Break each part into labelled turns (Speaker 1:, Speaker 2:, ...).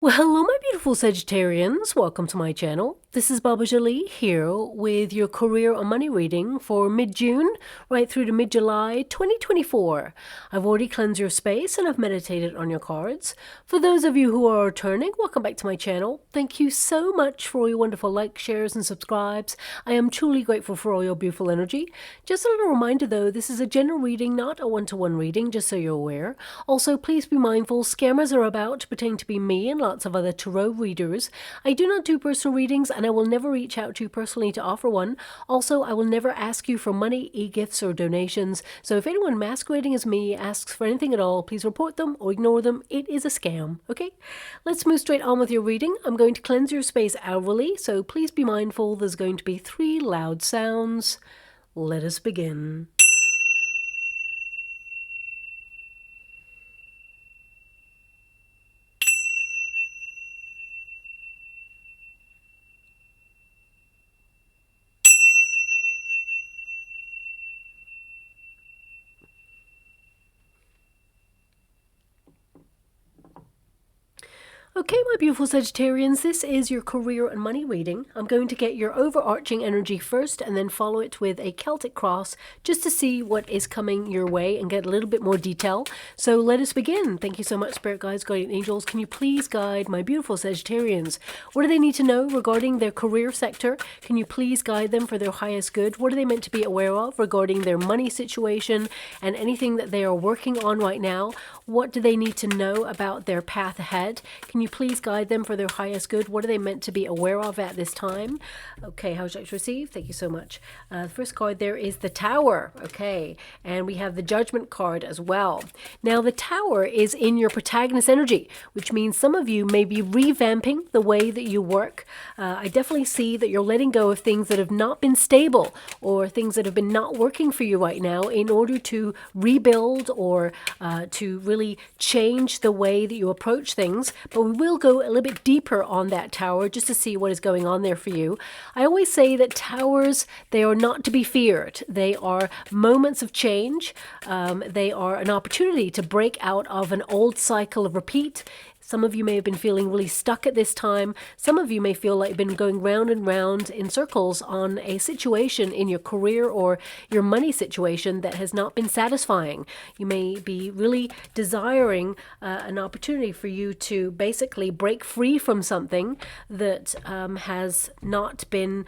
Speaker 1: Well, hello, my beautiful Sagittarians. Welcome to my channel. This is Baba Jolie here with your career or money reading for mid-June right through to mid-July 2024. I've already cleansed your space and I've meditated on your cards. For those of you who are returning, welcome back to my channel. Thank you so much for all your wonderful likes, shares, and subscribes. I am truly grateful for all your beautiful energy. Just a little reminder though, this is a general reading, not a one-to-one reading, just so you're aware. Also, please be mindful, scammers are about, pretending to be me and lots of other tarot readers. I do not do personal readings and I will never reach out to you personally to offer one. Also, I will never ask you for money, e-gifts, or donations. So if anyone masquerading as me asks for anything at all, please report them or ignore them. It is a scam, okay? Let's move straight on with your reading. I'm going to cleanse your space hourly, so please be mindful there's going to be 3 loud sounds. Let us begin. Okay, my beautiful Sagittarians, this is your career and money reading. I'm going to get your overarching energy first and then follow it with a Celtic cross just to see what is coming your way and get a little bit more detail. So let us begin. Thank you so much, Spirit Guides, Guardian Angels. Can you please guide my beautiful Sagittarians? What do they need to know regarding their career sector? Can you please guide them for their highest good? What are they meant to be aware of regarding their money situation and anything that they are working on right now? What do they need to know about their path ahead? Can you please guide them for their highest good? What are they meant to be aware of at this time? Okay, how would you like to receive? Thank you so much. The first card there is the Tower. Okay, and we have the Judgment card as well. Now, the Tower is in your protagonist energy, which means some of you may be revamping the way that you work. I definitely see that you're letting go of things that have not been stable or things that have been not working for you right now in order to rebuild or to really change the way that you approach things. But we will go a little bit deeper on that Tower just to see what is going on there for you. I always say that towers, they are not to be feared. They are moments of change. They are an opportunity to break out of an old cycle of repeat. Some of you may have been feeling really stuck at this time. Some of you may feel like you've been going round and round in circles on a situation in your career or your money situation that has not been satisfying. You may be really desiring an opportunity for you to basically break free from something that has not been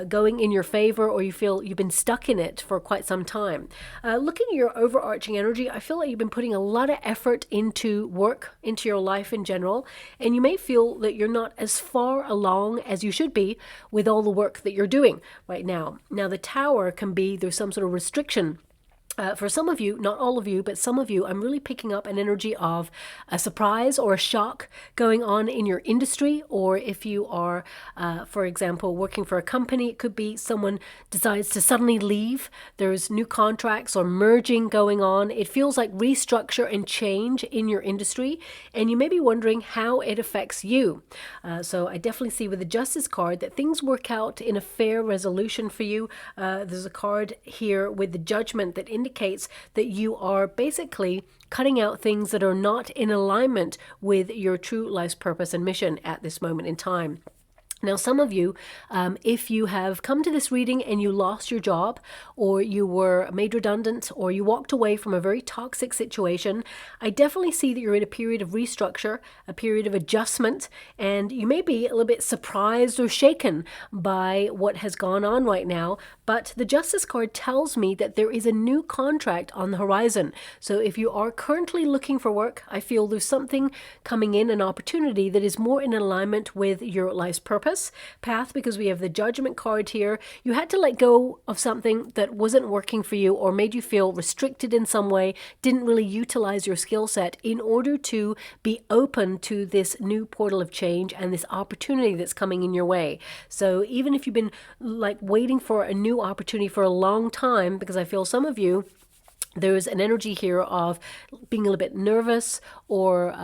Speaker 1: going in your favor, or you feel you've been stuck in it for quite some time. Looking at your overarching energy, I feel like you've been putting a lot of effort into work, into your life in general, and you may feel that you're not as far along as you should be with all the work that you're doing right now. Now, the Tower can be there's some sort of restriction. For some of you, not all of you, but some of you, I'm really picking up an energy of a surprise or a shock going on in your industry. Or if you are, for example, working for a company, it could be someone decides to suddenly leave. There's new contracts or merging going on. It feels like restructure and change in your industry. And you may be wondering how it affects you. So I definitely see with the Justice card that things work out in a fair resolution for you. There's a card here with the Judgment that indicates that you are basically cutting out things that are not in alignment with your true life's purpose and mission at this moment in time. Now, some of you, if you have come to this reading and you lost your job, or you were made redundant, or you walked away from a very toxic situation, I definitely see that you're in a period of restructure, a period of adjustment, and you may be a little bit surprised or shaken by what has gone on right now. But the Justice card tells me that there is a new contract on the horizon. So if you are currently looking for work, I feel there's something coming in, an opportunity that is more in alignment with your life's purpose path, because we have the Judgment card here. You had to let go of something that wasn't working for you or made you feel restricted in some way, didn't really utilize your skill set in order to be open to this new portal of change and this opportunity that's coming in your way. So even if you've been like waiting for a new opportunity for a long time, because I feel some of you, there's an energy here of being a little bit nervous, or,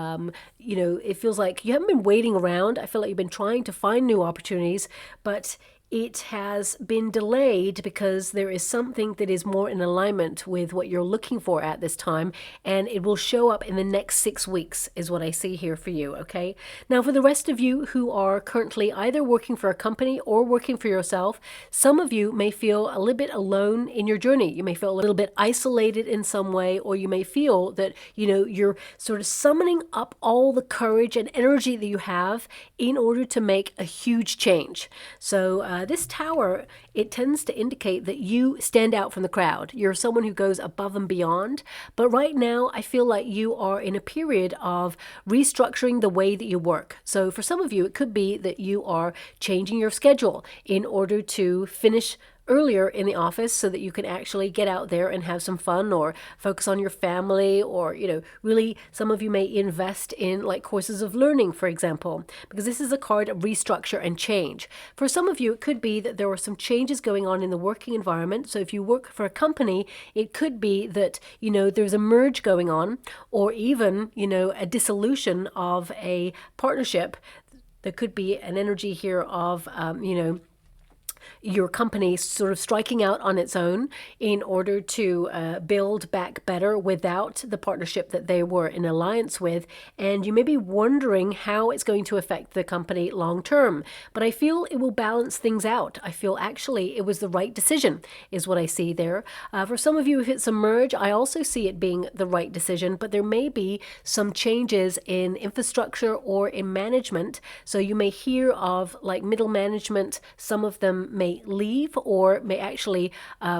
Speaker 1: it feels like you haven't been waiting around. I feel like you've been trying to find new opportunities, but it has been delayed because there is something that is more in alignment with what you're looking for at this time, and it will show up in the next 6 weeks is what I see here for you, okay? Now, for the rest of you who are currently either working for a company or working for yourself, some of you may feel a little bit alone in your journey. You may feel a little bit isolated in some way, or you may feel that, you're sort of summoning up all the courage and energy that you have in order to make a huge change. So this tower, it tends to indicate that you stand out from the crowd. You're someone who goes above and beyond. But right now, I feel like you are in a period of restructuring the way that you work. So for some of you, it could be that you are changing your schedule in order to finish earlier in the office so that you can actually get out there and have some fun or focus on your family, or really some of you may invest in like courses of learning, for example, because this is a card of restructure and change. For some of you, it could be that there are some changes going on in the working environment. So if you work for a company, it could be that there's a merge going on, or even a dissolution of a partnership. There could be an energy here of your company sort of striking out on its own in order to build back better without the partnership that they were in alliance with. And you may be wondering how it's going to affect the company long term. But I feel it will balance things out. I feel actually it was the right decision is what I see there. For some of you, if it's a merge, I also see it being the right decision, but there may be some changes in infrastructure or in management. So you may hear of like middle management. Some of them may leave or may actually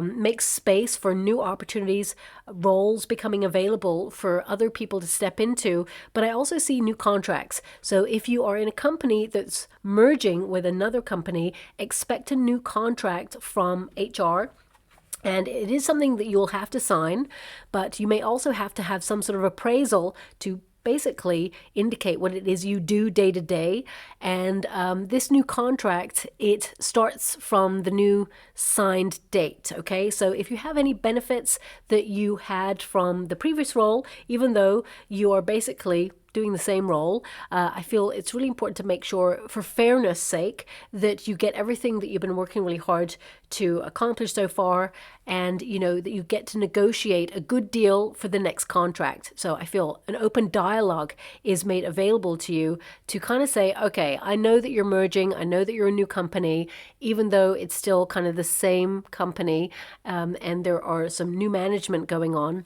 Speaker 1: make space for new opportunities, roles becoming available for other people to step into. But I also see new contracts. So if you are in a company that's merging with another company, expect a new contract from HR. And it is something that you'll have to sign, but you may also have to have some sort of appraisal to basically indicate what it is you do day to day. And this new contract, it starts from the new signed date, okay? So if you have any benefits that you had from the previous role, even though you are basically doing the same role, I feel it's really important to make sure, for fairness sake, that you get everything that you've been working really hard to accomplish so far, and that you get to negotiate a good deal for the next contract. So I feel an open dialogue is made available to you to kind of say, okay, I know that you're merging, I know that you're a new company, even though it's still kind of the same company, and there are some new management going on.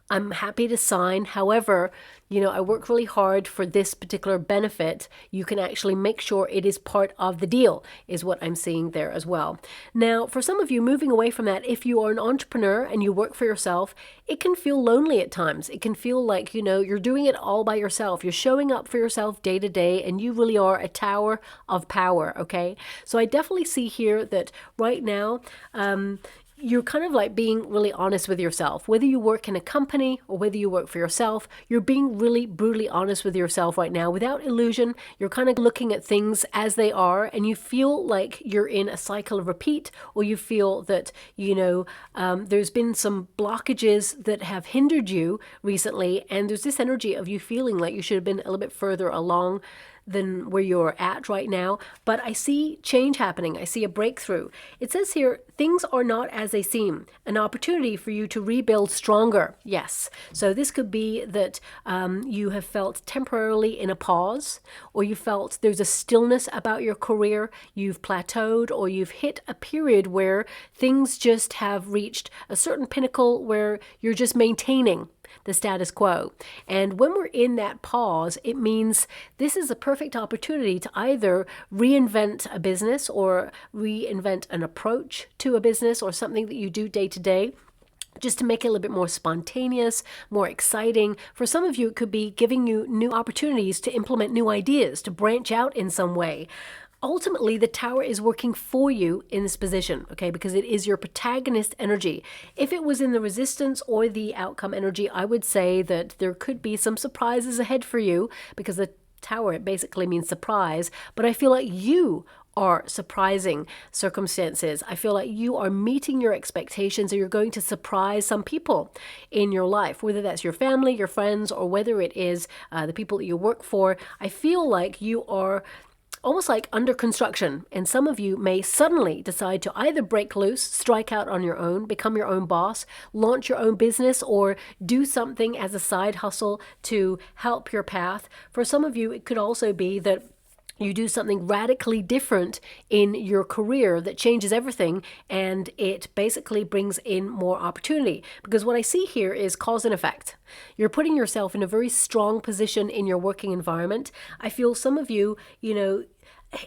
Speaker 1: I'm happy to sign. However, I work really hard for this particular benefit. You can actually make sure it is part of the deal, is what I'm seeing there as well. Now, for some of you, moving away from that, if you are an entrepreneur and you work for yourself, it can feel lonely at times. It can feel like, you're doing it all by yourself. You're showing up for yourself day to day, and you really are a tower of power, okay? So I definitely see here that right now, you're kind of like being really honest with yourself. Whether you work in a company or whether you work for yourself, you're being really brutally honest with yourself right now without illusion. You're kind of looking at things as they are, and you feel like you're in a cycle of repeat, or you feel that, there's been some blockages that have hindered you recently, and there's this energy of you feeling like you should have been a little bit further along than where you're at right now. But I see change happening. I see a breakthrough. It says here, things are not as they seem. An opportunity for you to rebuild stronger. Yes. So this could be that you have felt temporarily in a pause, or you felt there's a stillness about your career. You've plateaued, or you've hit a period where things just have reached a certain pinnacle where you're just maintaining the status quo. And when we're in that pause, it means this is a perfect opportunity to either reinvent a business or reinvent an approach to a business or something that you do day to day, just to make it a little bit more spontaneous, more exciting. For some of you, it could be giving you new opportunities to implement new ideas, to branch out in some way. Ultimately, the tower is working for you in this position, okay, because it is your protagonist energy. If it was in the resistance or the outcome energy, I would say that there could be some surprises ahead for you, because the tower, it basically means surprise. But I feel like you are surprising circumstances. I feel like you are meeting your expectations, or you're going to surprise some people in your life, whether that's your family, your friends, or whether it is the people that you work for. I feel like you are almost like under construction. And some of you may suddenly decide to either break loose, strike out on your own, become your own boss, launch your own business, or do something as a side hustle to help your path. For some of you, it could also be that you do something radically different in your career that changes everything, and it basically brings in more opportunity. Because what I see here is cause and effect. You're putting yourself in a very strong position in your working environment. I feel some of you,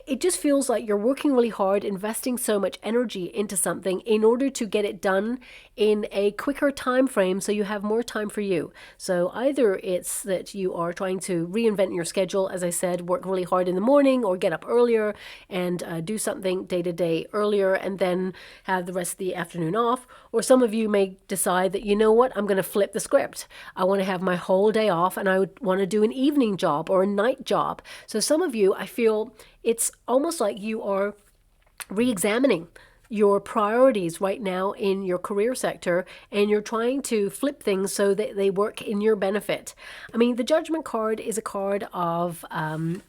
Speaker 1: it just feels like you're working really hard, investing so much energy into something in order to get it done in a quicker time frame so you have more time for you. So either it's that you are trying to reinvent your schedule, as I said, work really hard in the morning or get up earlier and do something day to day earlier and then have the rest of the afternoon off. Or some of you may decide that, you know what, I'm going to flip the script. I want to have my whole day off and I would want to do an evening job or a night job. So some of you, I feel it's almost like you are re-examining your priorities right now in your career sector, and you're trying to flip things so that they work in your benefit. I mean, the Judgment card is a card of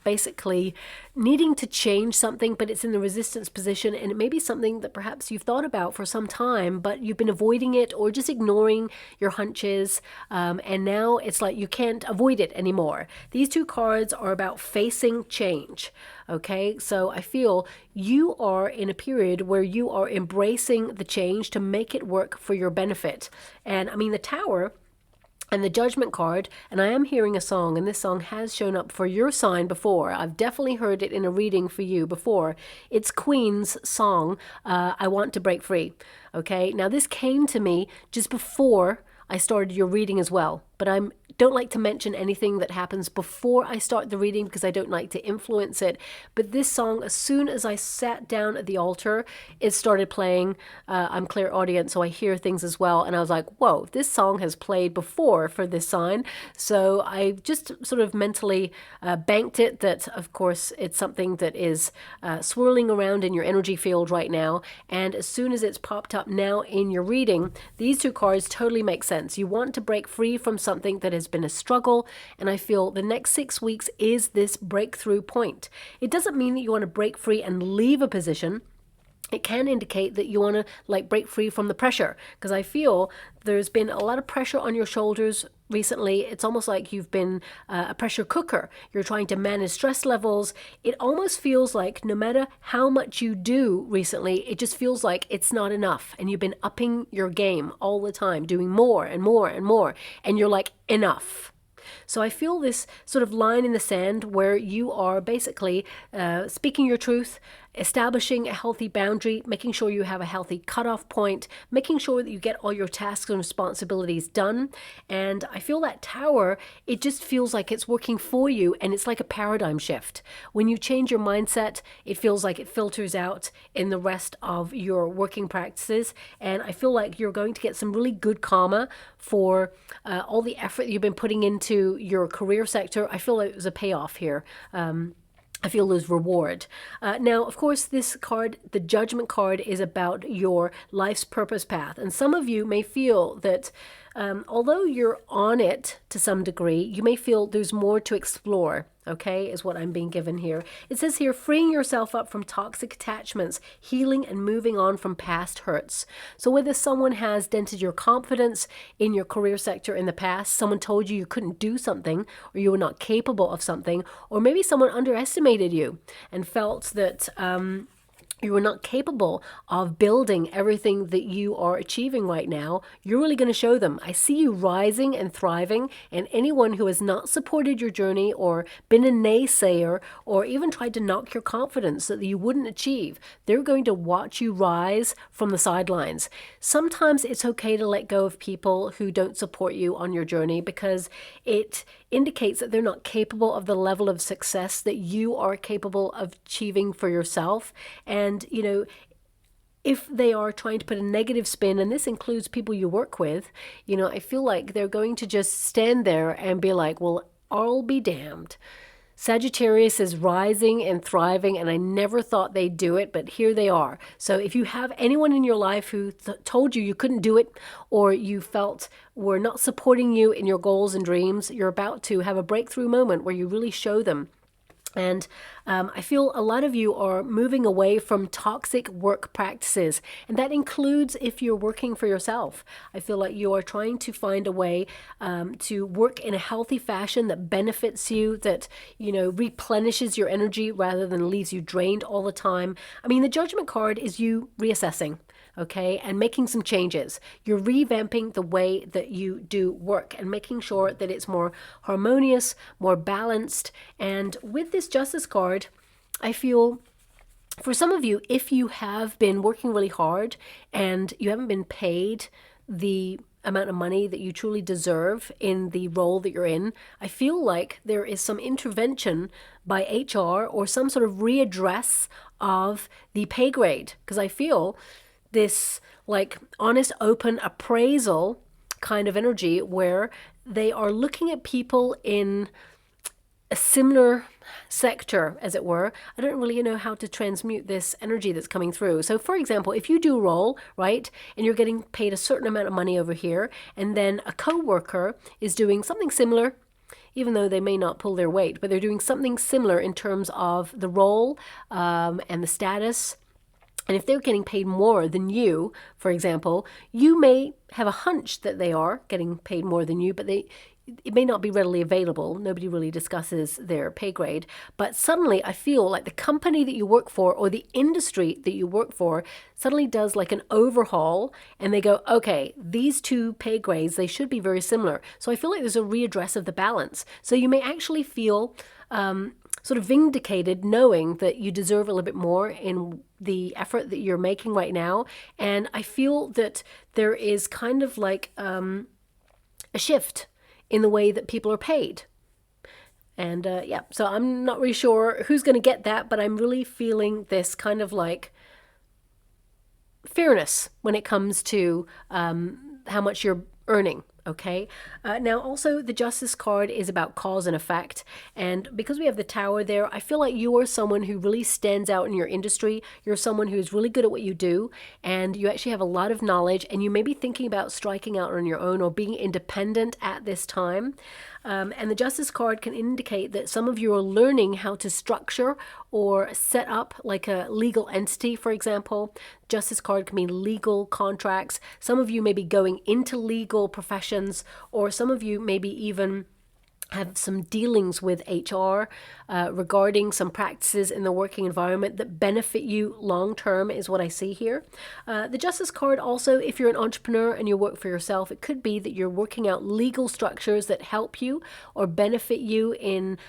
Speaker 1: basically needing to change something, but it's in the resistance position, and it may be something that perhaps you've thought about for some time, but you've been avoiding it or just ignoring your hunches, and now it's like you can't avoid it anymore. These two cards are about facing change. Okay, so I feel you are in a period where you are embracing the change to make it work for your benefit. And I mean, the Tower and the Judgment card, and I am hearing a song, and this song has shown up for your sign before. I've definitely heard it in a reading for you before. It's Queen's song, I Want to Break Free. Okay, now this came to me just before I started your reading as well, but I don't like to mention anything that happens before I start the reading because I don't like to influence it. But this song, as soon as I sat down at the altar, it started playing. I'm clairaudient, so I hear things as well. And I was like, whoa, this song has played before for this sign. So I just sort of mentally banked it that, of course, it's something that is swirling around in your energy field right now. And as soon as it's popped up now in your reading, these two cards totally make sense. You want to break free from something that has been a struggle, and I feel the next 6 weeks is this breakthrough point. It doesn't mean that you want to break free and leave a position. It can indicate that you want to break free from the pressure, because I feel there's been a lot of pressure on your shoulders recently. It's almost like you've been a pressure cooker. You're trying to manage stress levels. It almost feels like no matter how much you do recently, it just feels like it's not enough. And you've been upping your game all the time, doing more and more and more. And you're like, enough. So I feel this sort of line in the sand where you are basically speaking your truth, establishing a healthy boundary, making sure you have a healthy cutoff point, making sure that you get all your tasks and responsibilities done. And I feel that Tower, it just feels like it's working for you, and it's like a paradigm shift. When you change your mindset, it feels like it filters out in the rest of your working practices. And I feel like you're going to get some really good karma for all the effort you've been putting into your career sector. I feel like there's a payoff here. I feel there's reward. Now, of course, this card, the Judgment card, is about your life's purpose path. And some of you may feel that although you're on it to some degree, you may feel there's more to explore. Okay, is what I'm being given here. It says here, freeing yourself up from toxic attachments, healing and moving on from past hurts. So whether someone has dented your confidence in your career sector in the past, someone told you you couldn't do something, or you were not capable of something, or maybe someone underestimated you and felt that you are not capable of building everything that you are achieving right now, you're really going to show them. I see you rising and thriving, and anyone who has not supported your journey or been a naysayer or even tried to knock your confidence that you wouldn't achieve, they're going to watch you rise from the sidelines. Sometimes it's okay to let go of people who don't support you on your journey, because it indicates that they're not capable of the level of success that you are capable of achieving for yourself. And, if they are trying to put a negative spin, and this includes people you work with, I feel like they're going to just stand there and be like, well, I'll be damned. Sagittarius is rising and thriving, and I never thought they'd do it, but here they are. So if you have anyone in your life who told you you couldn't do it, or you felt were not supporting you in your goals and dreams, you're about to have a breakthrough moment where you really show them And I feel a lot of you are moving away from toxic work practices. And that includes if you're working for yourself. I feel like you are trying to find a way to work in a healthy fashion that benefits you, that, you know, replenishes your energy rather than leaves you drained all the time. I mean, the Judgment card is you reassessing. Okay, and making some changes. You're revamping the way that you do work and making sure that it's more harmonious, more balanced. And with this Justice card, I feel for some of you, if you have been working really hard and you haven't been paid the amount of money that you truly deserve in the role that you're in, I feel like there is some intervention by HR or some sort of readdress of the pay grade. Because I feel this like honest, open appraisal kind of energy where they are looking at people in a similar sector, as it were. I don't really know how to transmute this energy that's coming through. So for example, if you do a role, right, and you're getting paid a certain amount of money over here, and then a co-worker is doing something similar, even though they may not pull their weight, but they're doing something similar in terms of the role and the status. And if they're getting paid more than you, for example, you may have a hunch that they are getting paid more than you, but it may not be readily available. Nobody really discusses their pay grade. But suddenly I feel like the company that you work for or the industry that you work for suddenly does like an overhaul, and they go, okay, these two pay grades, they should be very similar. So I feel like there's a readdress of the balance. So you may actually feel sort of vindicated knowing that you deserve a little bit more in the effort that you're making right now. And I feel that there is kind of like a shift in the way that people are paid. And yeah, so I'm not really sure who's going to get that, but I'm really feeling this kind of like fairness when it comes to how much you're earning. Okay. Now, also, the Justice card is about cause and effect. And because we have the Tower there, I feel like you are someone who really stands out in your industry. You're someone who's really good at what you do, and you actually have a lot of knowledge, and you may be thinking about striking out on your own or being independent at this time. And the Justice card can indicate that some of you are learning how to structure or set up like a legal entity, for example. Justice card can mean legal contracts. Some of you may be going into legal professions, or some of you maybe even have some dealings with HR regarding some practices in the working environment that benefit you long term is what I see here. The Justice card also, if you're an entrepreneur and you work for yourself, it could be that you're working out legal structures that help you or benefit you in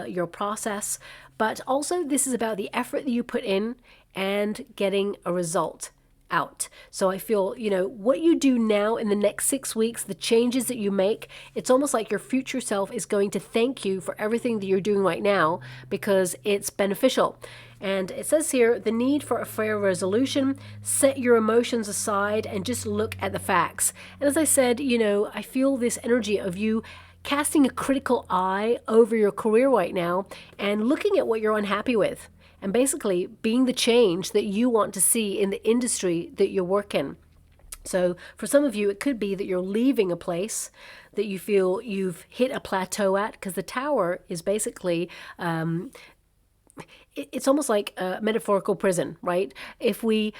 Speaker 1: your process. But also this is about the effort that you put in and getting a result out. So I feel, you know, what you do now in the next 6 weeks, the changes that you make, it's almost like your future self is going to thank you for everything that you're doing right now because it's beneficial. And it says here, the need for a fair resolution, set your emotions aside and just look at the facts. And as I said, you know, I feel this energy of you casting a critical eye over your career right now and looking at what you're unhappy with. And basically being the change that you want to see in the industry that you work in. So for some of you, it could be that you're leaving a place that you feel you've hit a plateau at, because the Tower is basically it's almost like a metaphorical prison, right? If we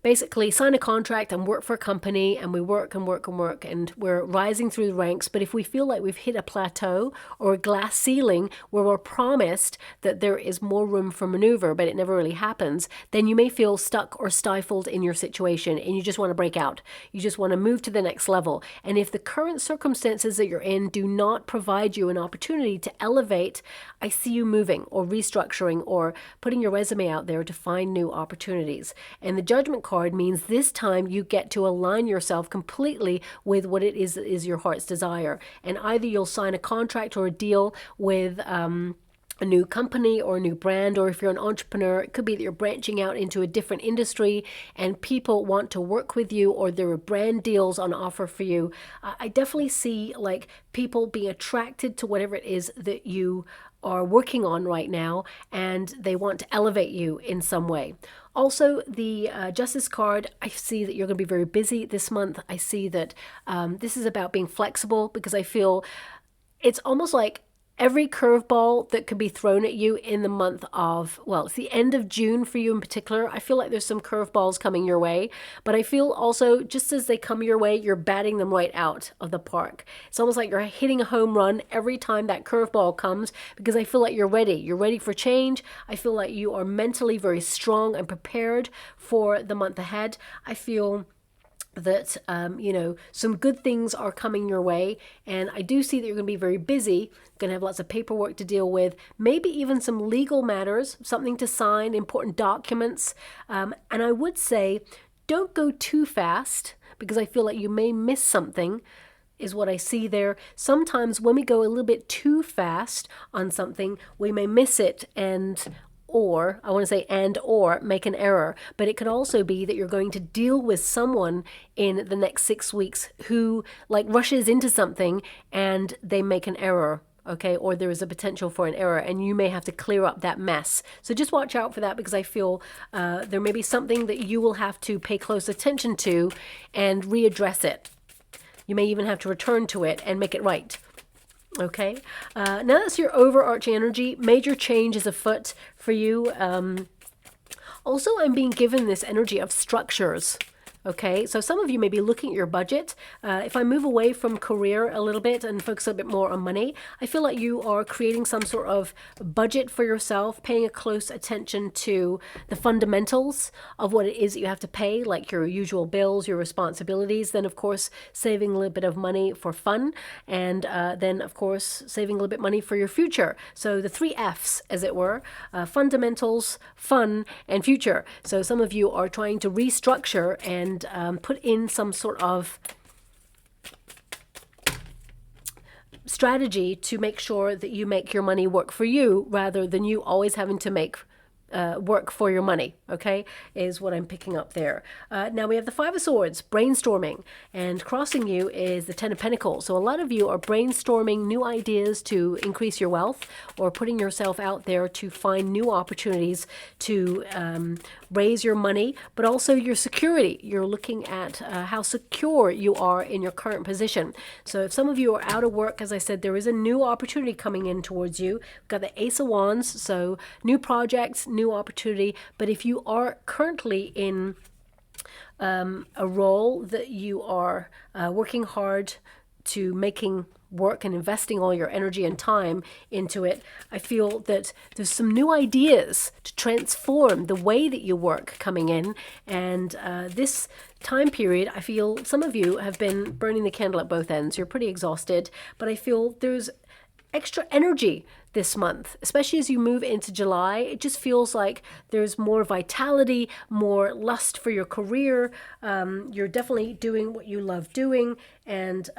Speaker 1: basically sign a contract and work for a company and we work and work and work and we're rising through the ranks, but if we feel like we've hit a plateau or a glass ceiling where we're promised that there is more room for maneuver, but it never really happens, then you may feel stuck or stifled in your situation and you just want to break out. You just want to move to the next level. And if the current circumstances that you're in do not provide you an opportunity to elevate, I see you moving or restructuring or putting your resume out there to find new opportunities. And the Judgment card means this time you get to align yourself completely with what it is your heart's desire. And either you'll sign a contract or a deal with a new company or a new brand, or if you're an entrepreneur, it could be that you're branching out into a different industry and people want to work with you, or there are brand deals on offer for you. I definitely see like people being attracted to whatever it is that you are working on right now, and they want to elevate you in some way. Also, the Justice card, I see that you're going to be very busy this month. I see that this is about being flexible, because I feel it's almost like every curveball that could be thrown at you in the month of, well, it's the end of June for you in particular. I feel like there's some curveballs coming your way, but I feel also just as they come your way, you're batting them right out of the park. It's almost like you're hitting a home run every time that curveball comes, because I feel like you're ready. You're ready for change. I feel like you are mentally very strong and prepared for the month ahead. I feel that, some good things are coming your way. And I do see that you're going to be very busy, going to have lots of paperwork to deal with, maybe even some legal matters, something to sign, important documents. And I would say, don't go too fast, because I feel like you may miss something, is what I see there. Sometimes when we go a little bit too fast on something, we may miss it or make an error. But it could also be that you're going to deal with someone in the next 6 weeks who rushes into something and they make an error. Okay, or there is a potential for an error, and you may have to clear up that mess. So just watch out for that, because I feel there may be something that you will have to pay close attention to and readdress it. You may even have to return to it and make it right. Okay, now that's your overarching energy. Major change is afoot for you. Also, I'm being given this energy of structures. Okay, so some of you may be looking at your budget. If I move away from career a little bit and focus a bit more on money, I feel like you are creating some sort of budget for yourself, paying a close attention to the fundamentals of what it is that you have to pay, like your usual bills, your responsibilities, then of course saving a little bit of money for fun, and then of course saving a little bit money for your future. So the 3 F's, as it were, fundamentals, fun, and future. So some of you are trying to restructure and put in some sort of strategy to make sure that you make your money work for you, rather than you always having to make work for your money, okay, is what I'm picking up there. Now we have the 5 of Swords, brainstorming, and crossing you is the 10 of Pentacles. So a lot of you are brainstorming new ideas to increase your wealth, or putting yourself out there to find new opportunities to raise your money, but also your security. You're looking at how secure you are in your current position. So if some of you are out of work, as I said, there is a new opportunity coming in towards you. We've got the Ace of Wands, so new projects, new opportunity. But if you are currently in a role that you are working hard to making work and investing all your energy and time into it, I feel that there's some new ideas to transform the way that you work coming in. And this time period, I feel some of you have been burning the candle at both ends. You're pretty exhausted, but I feel there's extra energy this month, especially as you move into July. It just feels like there's more vitality, more lust for your career. You're definitely doing what you love doing. And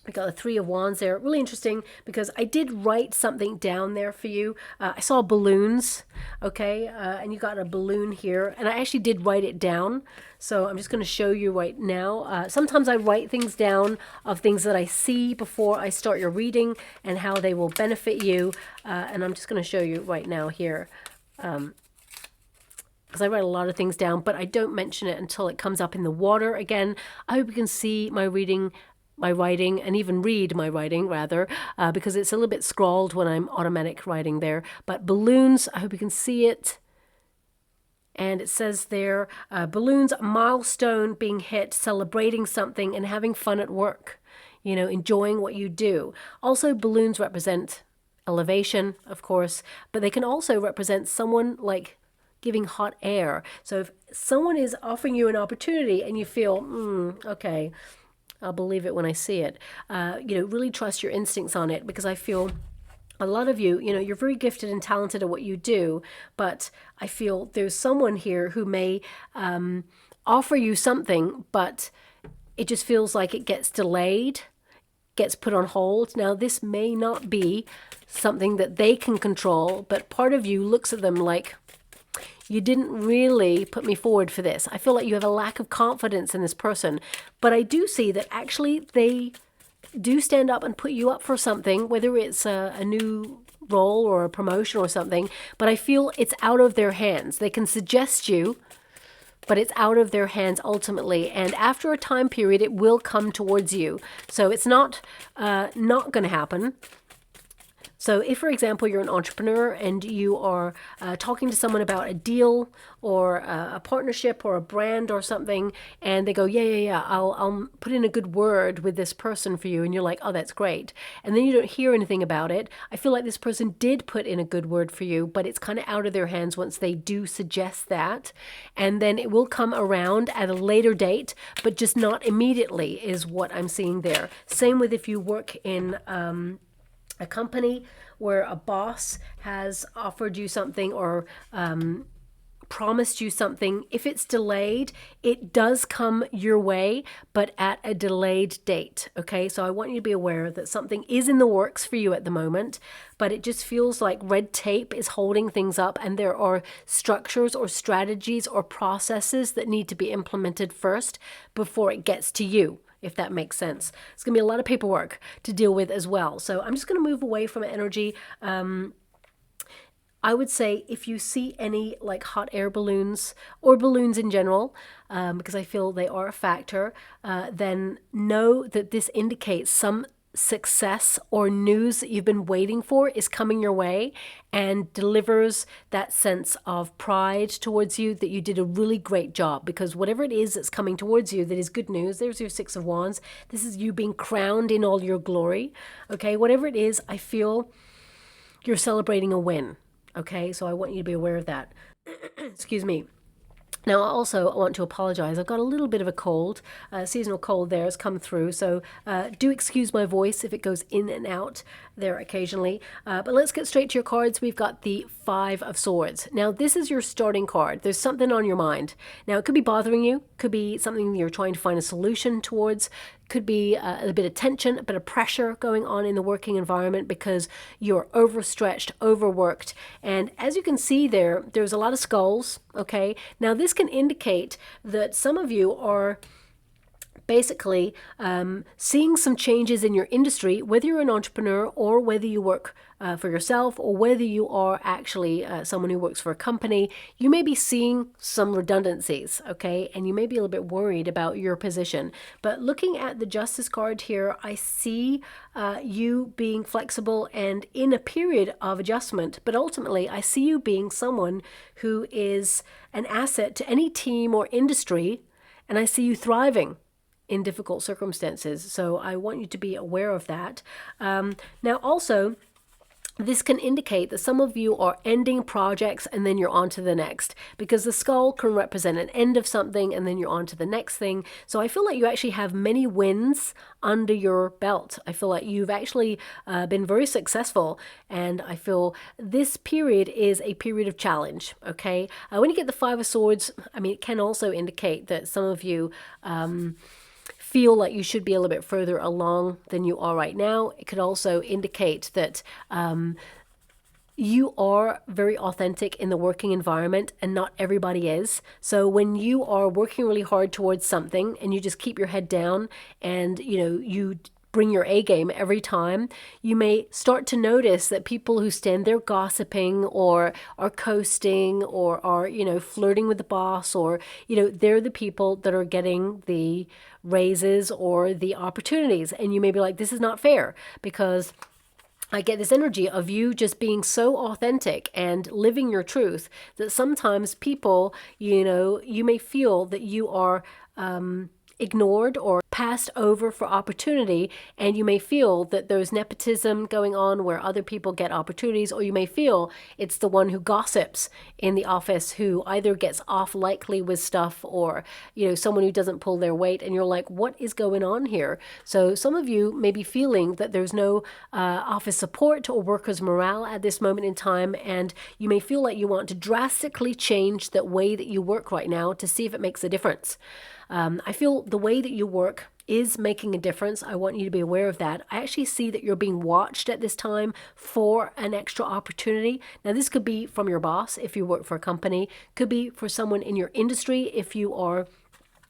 Speaker 1: we got the 3 of Wands there. Really interesting, because I did write something down there for you. I saw balloons, okay, and you got a balloon here, and I actually did write it down. So I'm just going to show you right now. Sometimes I write things down of things that I see before I start your reading and how they will benefit you. And I'm just going to show you right now here. Because I write a lot of things down, but I don't mention it until it comes up in the water again. I hope you can see my writing, and even read my writing, rather, because it's a little bit scrawled when I'm automatic writing there. But balloons, I hope you can see it. And it says there, balloons, milestone being hit, celebrating something and having fun at work, enjoying what you do. Also, balloons represent elevation, of course, but they can also represent someone giving hot air. So if someone is offering you an opportunity and you feel, okay, I'll believe it when I see it. Really trust your instincts on it, because I feel a lot of you, you're very gifted and talented at what you do, but I feel there's someone here who may offer you something, but it just feels like it gets delayed, gets put on hold. Now, this may not be something that they can control, but part of you looks at them like, you didn't really put me forward for this. I feel like you have a lack of confidence in this person. But I do see that actually they do stand up and put you up for something, whether it's a new role or a promotion or something. But I feel it's out of their hands. They can suggest you, but it's out of their hands ultimately. And after a time period, it will come towards you. So it's not going to happen. So if, for example, you're an entrepreneur and you are talking to someone about a deal or a partnership or a brand or something, and they go, yeah, I'll put in a good word with this person for you. And you're like, oh, that's great. And then you don't hear anything about it. I feel like this person did put in a good word for you, but it's kind of out of their hands once they do suggest that. And then it will come around at a later date, but just not immediately is what I'm seeing there. Same with if you work in a company where a boss has offered you something or promised you something. If it's delayed, it does come your way, but at a delayed date. Okay, so I want you to be aware that something is in the works for you at the moment, but it just feels like red tape is holding things up, and there are structures or strategies or processes that need to be implemented first before it gets to you, if that makes sense. It's going to be a lot of paperwork to deal with as well. So I'm just going to move away from energy. I would say if you see any like hot air balloons or balloons in general, because I feel they are a factor, then know that this indicates some success or news that you've been waiting for is coming your way and delivers that sense of pride towards you that you did a really great job, because whatever it is that's coming towards you that is good news, there's your Six of Wands. This is you being crowned in all your glory. Okay, whatever it is, I feel you're celebrating a win. Okay, so I want you to be aware of that. Excuse me. Now, also, I want to apologize. I've got a little bit of a cold. Seasonal cold there has come through. So do excuse my voice if it goes in and out there occasionally. But let's get straight to your cards. We've got the Five of Swords. Now, this is your starting card. There's something on your mind. Now, it could be bothering you. Could be something you're trying to find a solution towards. Could be a bit of tension, a bit of pressure going on in the working environment because you're overstretched, overworked. And as you can see there, there's a lot of skulls, okay? Now, this can indicate that some of you are basically seeing some changes in your industry, whether you're an entrepreneur or whether you work for yourself or whether you are actually someone who works for a company. You may be seeing some redundancies, okay? And you may be a little bit worried about your position. But looking at the Justice card here, I see you being flexible and in a period of adjustment. But ultimately, I see you being someone who is an asset to any team or industry, and I see you thriving in difficult circumstances. So I want you to be aware of that. Now also, this can indicate that some of you are ending projects and then you're on to the next, because the skull can represent an end of something and then you're on to the next thing. So I feel like you actually have many wins under your belt. I feel like you've actually been very successful, and I feel this period is a period of challenge, okay? When you get the Five of Swords, I mean, it can also indicate that some of you feel like you should be a little bit further along than you are right now. It could also indicate that you are very authentic in the working environment, and not everybody is. So when you are working really hard towards something and you just keep your head down and you bring your A game every time, you may start to notice that people who stand there gossiping or are coasting or are, flirting with the boss, or, they're the people that are getting the raises or the opportunities. And you may be like, this is not fair, because I get this energy of you just being so authentic and living your truth that sometimes people, you may feel that you are ignored or passed over for opportunity, and you may feel that there's nepotism going on where other people get opportunities, or you may feel it's the one who gossips in the office who either gets off lightly with stuff or someone who doesn't pull their weight, and you're like, what is going on here? So some of you may be feeling that there's no office support or workers morale at this moment in time, and you may feel like you want to drastically change the way that you work right now to see if it makes a difference. I feel the way that you work is making a difference. I want you to be aware of that. I actually see that you're being watched at this time for an extra opportunity. Now, this could be from your boss if you work for a company, could be for someone in your industry if you are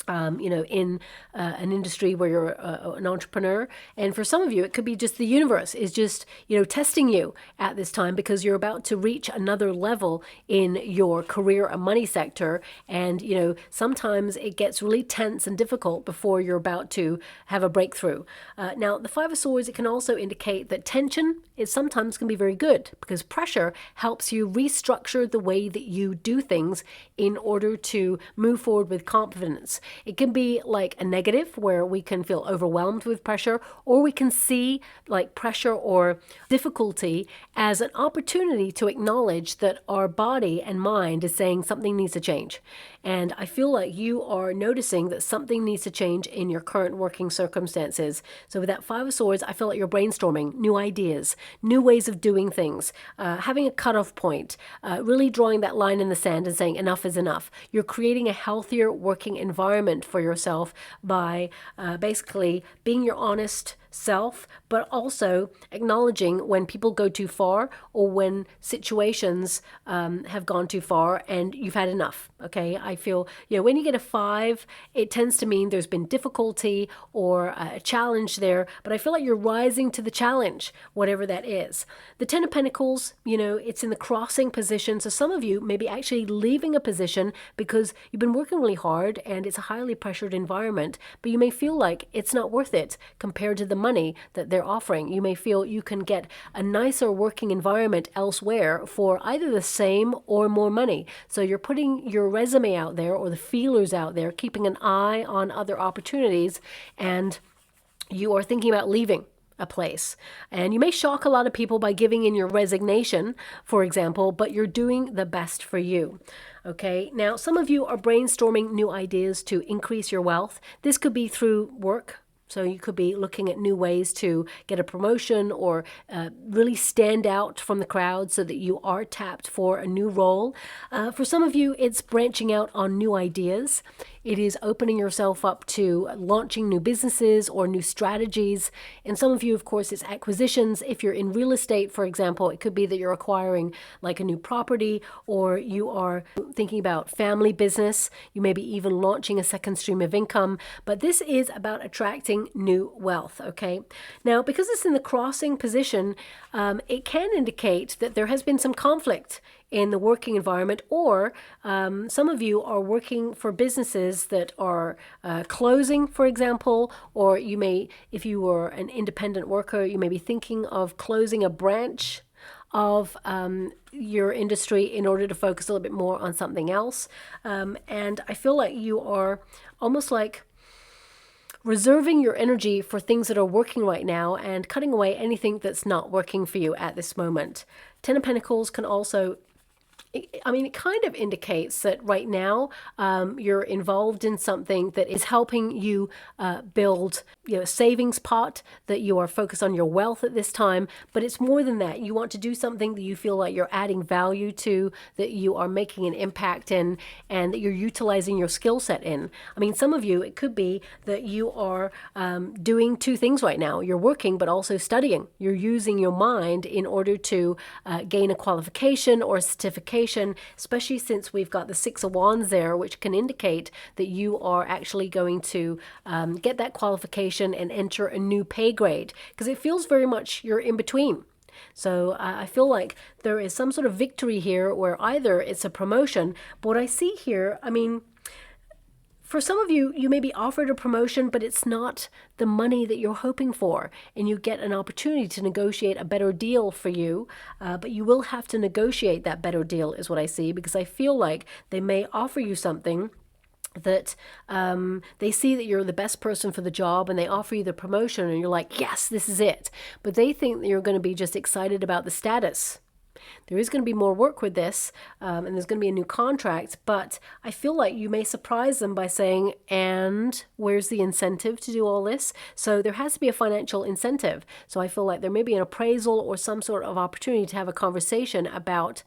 Speaker 1: in an industry where you're an entrepreneur. And for some of you, it could be just the universe is just, testing you at this time because you're about to reach another level in your career and money sector. And, sometimes it gets really tense and difficult before you're about to have a breakthrough. Now, the Five of Swords, it can also indicate that tension is sometimes can be very good because pressure helps you restructure the way that you do things in order to move forward with confidence. It can be like a negative where we can feel overwhelmed with pressure, or we can see like pressure or difficulty as an opportunity to acknowledge that our body and mind is saying something needs to change. And I feel like you are noticing that something needs to change in your current working circumstances. So with that Five of Swords, I feel like you're brainstorming new ideas, new ways of doing things, having a cutoff point, really drawing that line in the sand and saying enough is enough. You're creating a healthier working environment for yourself by basically being your honest self, but also acknowledging when people go too far or when situations have gone too far and you've had enough. Okay, I feel, when you get a 5, it tends to mean there's been difficulty or a challenge there, but I feel like you're rising to the challenge, whatever that is. The 10 of Pentacles, it's in the crossing position. So some of you may be actually leaving a position because you've been working really hard and it's a highly pressured environment, but you may feel like it's not worth it compared to the money that they're offering. You may feel you can get a nicer working environment elsewhere for either the same or more money. So you're putting your resume out there or the feelers out there, keeping an eye on other opportunities, and you are thinking about leaving a place. And you may shock a lot of people by giving in your resignation, for example, but you're doing the best for you. Okay, now some of you are brainstorming new ideas to increase your wealth. This could be through work. So you could be looking at new ways to get a promotion or really stand out from the crowd so that you are tapped for a new role. For some of you, it's branching out on new ideas. It is opening yourself up to launching new businesses or new strategies. And some of you, of course, it's acquisitions. If you're in real estate, for example, it could be that you're acquiring like a new property, or you are thinking about family business. You may be even launching a second stream of income. But this is about attracting new wealth, okay? Now, because it's in the crossing position, it can indicate that there has been some conflict in the working environment, or some of you are working for businesses that are closing, for example, or you may, if you were an independent worker, you may be thinking of closing a branch of your industry in order to focus a little bit more on something else. And I feel like you are almost like reserving your energy for things that are working right now and cutting away anything that's not working for you at this moment. 10 of Pentacles can also, it kind of indicates that right now you're involved in something that is helping you build a savings pot, that you are focused on your wealth at this time. But it's more than that. You want to do something that you feel like you're adding value to, that you are making an impact in, and that you're utilizing your skill set in. Some of you, it could be that you are doing two things right now. You're working, but also studying. You're using your mind in order to gain a qualification or a certification, especially since we've got the Six of Wands there, which can indicate that you are actually going to get that qualification and enter a new pay grade, because it feels very much you're in between. So I feel like there is some sort of victory here where either it's a promotion, but what I see here, for some of you, you may be offered a promotion, but it's not the money that you're hoping for, and you get an opportunity to negotiate a better deal for you, but you will have to negotiate that better deal is what I see, because I feel like they may offer you something that they see that you're the best person for the job and they offer you the promotion and you're like, yes, this is it. But they think that you're going to be just excited about the status. There is going to be more work with this, and there's going to be a new contract, but I feel like you may surprise them by saying, and where's the incentive to do all this? So there has to be a financial incentive. So I feel like there may be an appraisal or some sort of opportunity to have a conversation about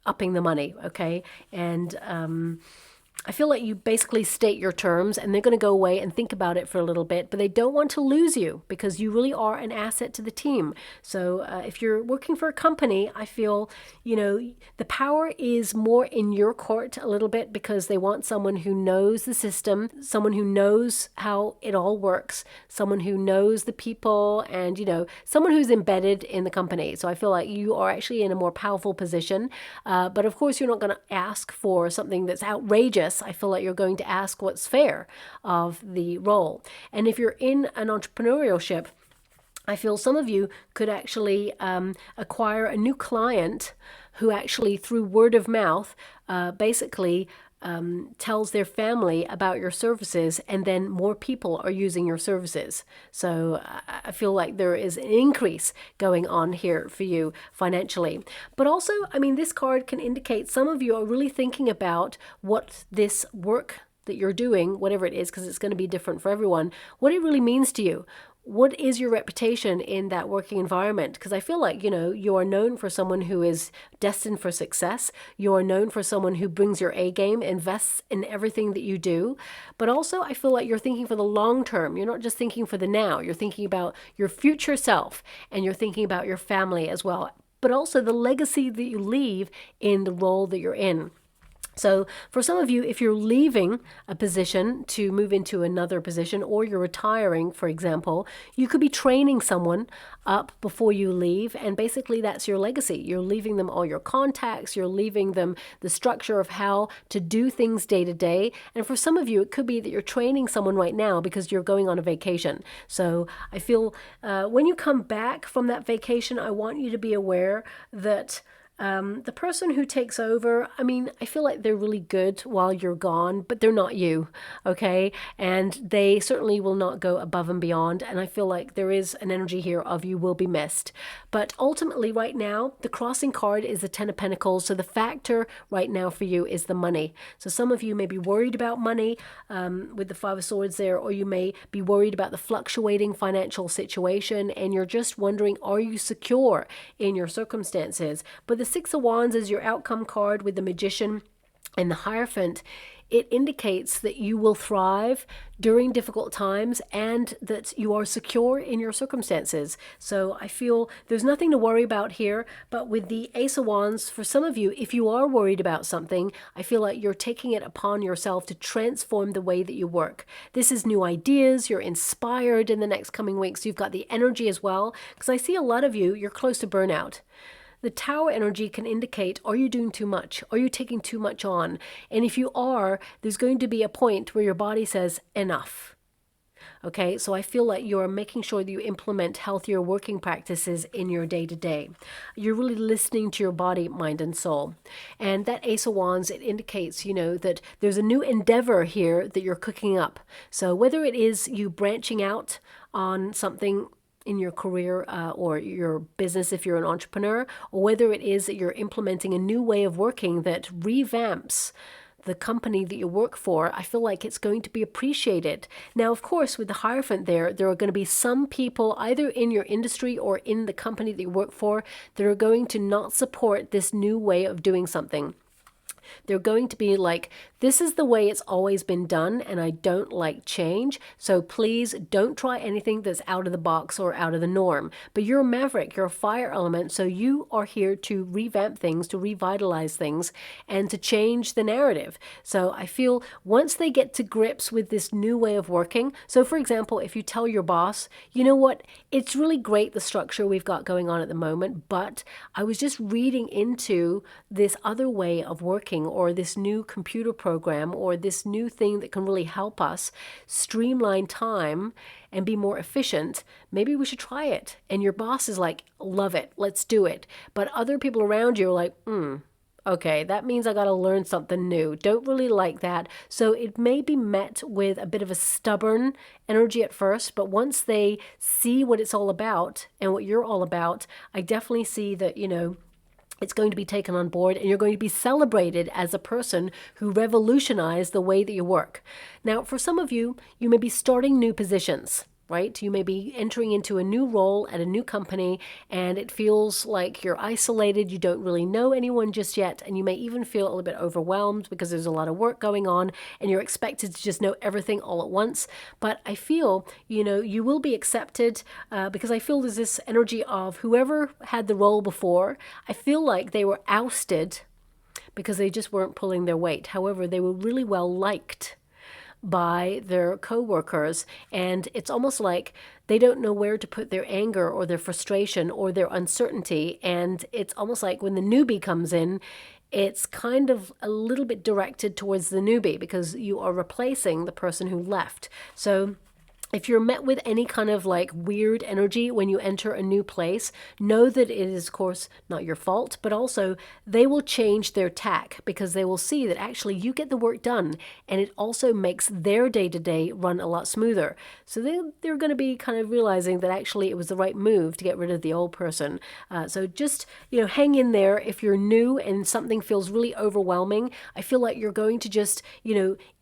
Speaker 1: upping the money, okay? And I feel like you basically state your terms and they're going to go away and think about it for a little bit, but they don't want to lose you because you really are an asset to the team. So if you're working for a company, I feel, the power is more in your court a little bit because they want someone who knows the system, someone who knows how it all works, someone who knows the people, and, someone who's embedded in the company. So I feel like you are actually in a more powerful position. But of course, you're not going to ask for something that's outrageous. I feel like you're going to ask what's fair of the role. And if you're in an entrepreneurship, I feel some of you could actually acquire a new client who actually, through word of mouth, basically tells their family about your services, and then more people are using your services. So I feel like there is an increase going on here for you financially. But also, this card can indicate some of you are really thinking about what this work that you're doing, whatever it is, because it's going to be different for everyone, what it really means to you. What is your reputation in that working environment? Because I feel like, you are known for someone who is destined for success. You are known for someone who brings your A game, invests in everything that you do. But also, I feel like you're thinking for the long term. You're not just thinking for the now. You're thinking about your future self, and you're thinking about your family as well. But also the legacy that you leave in the role that you're in. So for some of you, if you're leaving a position to move into another position, or you're retiring, for example, you could be training someone up before you leave. And basically that's your legacy. You're leaving them all your contacts. You're leaving them the structure of how to do things day to day. And for some of you, it could be that you're training someone right now because you're going on a vacation. So I feel when you come back from that vacation, I want you to be aware that the person who takes over, I feel like they're really good while you're gone, but they're not you, okay? And they certainly will not go above and beyond. And I feel like there is an energy here of you will be missed. But ultimately right now, the crossing card is the Ten of Pentacles. So the factor right now for you is the money. So some of you may be worried about money with the Five of Swords there, or you may be worried about the fluctuating financial situation, and you're just wondering, are you secure in your circumstances? But the Six of Wands is your outcome card with the Magician and the Hierophant. It indicates that you will thrive during difficult times and that you are secure in your circumstances. So I feel there's nothing to worry about here. But with the Ace of Wands, for some of you, if you are worried about something, I feel like you're taking it upon yourself to transform the way that you work. This is new ideas. You're inspired in the next coming weeks. You've got the energy as well, because I see a lot of you, you're close to burnout. The Tower energy can indicate, are you doing too much? Are you taking too much on? And if you are, there's going to be a point where your body says, enough. Okay, so I feel like you're making sure that you implement healthier working practices in your day-to-day. You're really listening to your body, mind, and soul. And that Ace of Wands, it indicates, that there's a new endeavor here that you're cooking up. So whether it is you branching out on something in your career or your business if you're an entrepreneur, or whether it is that you're implementing a new way of working that revamps the company that you work for, I feel like it's going to be appreciated. Now, of course, with the Hierophant there are going to be some people either in your industry or in the company that you work for that are going to not support this new way of doing something. They're going to be like, this is the way it's always been done, and I don't like change. So please don't try anything that's out of the box or out of the norm. But you're a maverick, you're a fire element, so you are here to revamp things, to revitalize things, and to change the narrative. So I feel once they get to grips with this new way of working, so for example, if you tell your boss, you know what, it's really great the structure we've got going on at the moment, but I was just reading into this other way of working, or this new computer program, or this new thing that can really help us streamline time and be more efficient. Maybe we should try it. And your boss is like, love it, let's do it. But other people around you are like, okay, that means I got to learn something new. Don't really like that. So it may be met with a bit of a stubborn energy at first, but once they see what it's all about and what you're all about, I definitely see that, it's going to be taken on board, and you're going to be celebrated as a person who revolutionized the way that you work. Now, for some of you, you may be starting new positions. right? You may be entering into a new role at a new company and it feels like you're isolated. You don't really know anyone just yet. And you may even feel a little bit overwhelmed because there's a lot of work going on and you're expected to just know everything all at once. But I feel, you will be accepted because I feel there's this energy of whoever had the role before. I feel like they were ousted because they just weren't pulling their weight. However, they were really well liked by their co-workers, and it's almost like they don't know where to put their anger or their frustration or their uncertainty. And it's almost like when the newbie comes in, it's kind of a little bit directed towards the newbie because you are replacing the person who left. So if you're met with any kind of like weird energy when you enter a new place, know that it is, of course, not your fault, but also they will change their tack because they will see that actually you get the work done and it also makes their day-to-day run a lot smoother. So they're going to be kind of realizing that actually it was the right move to get rid of the old person. So just, hang in there. If you're new and something feels really overwhelming, I feel like you're going to just,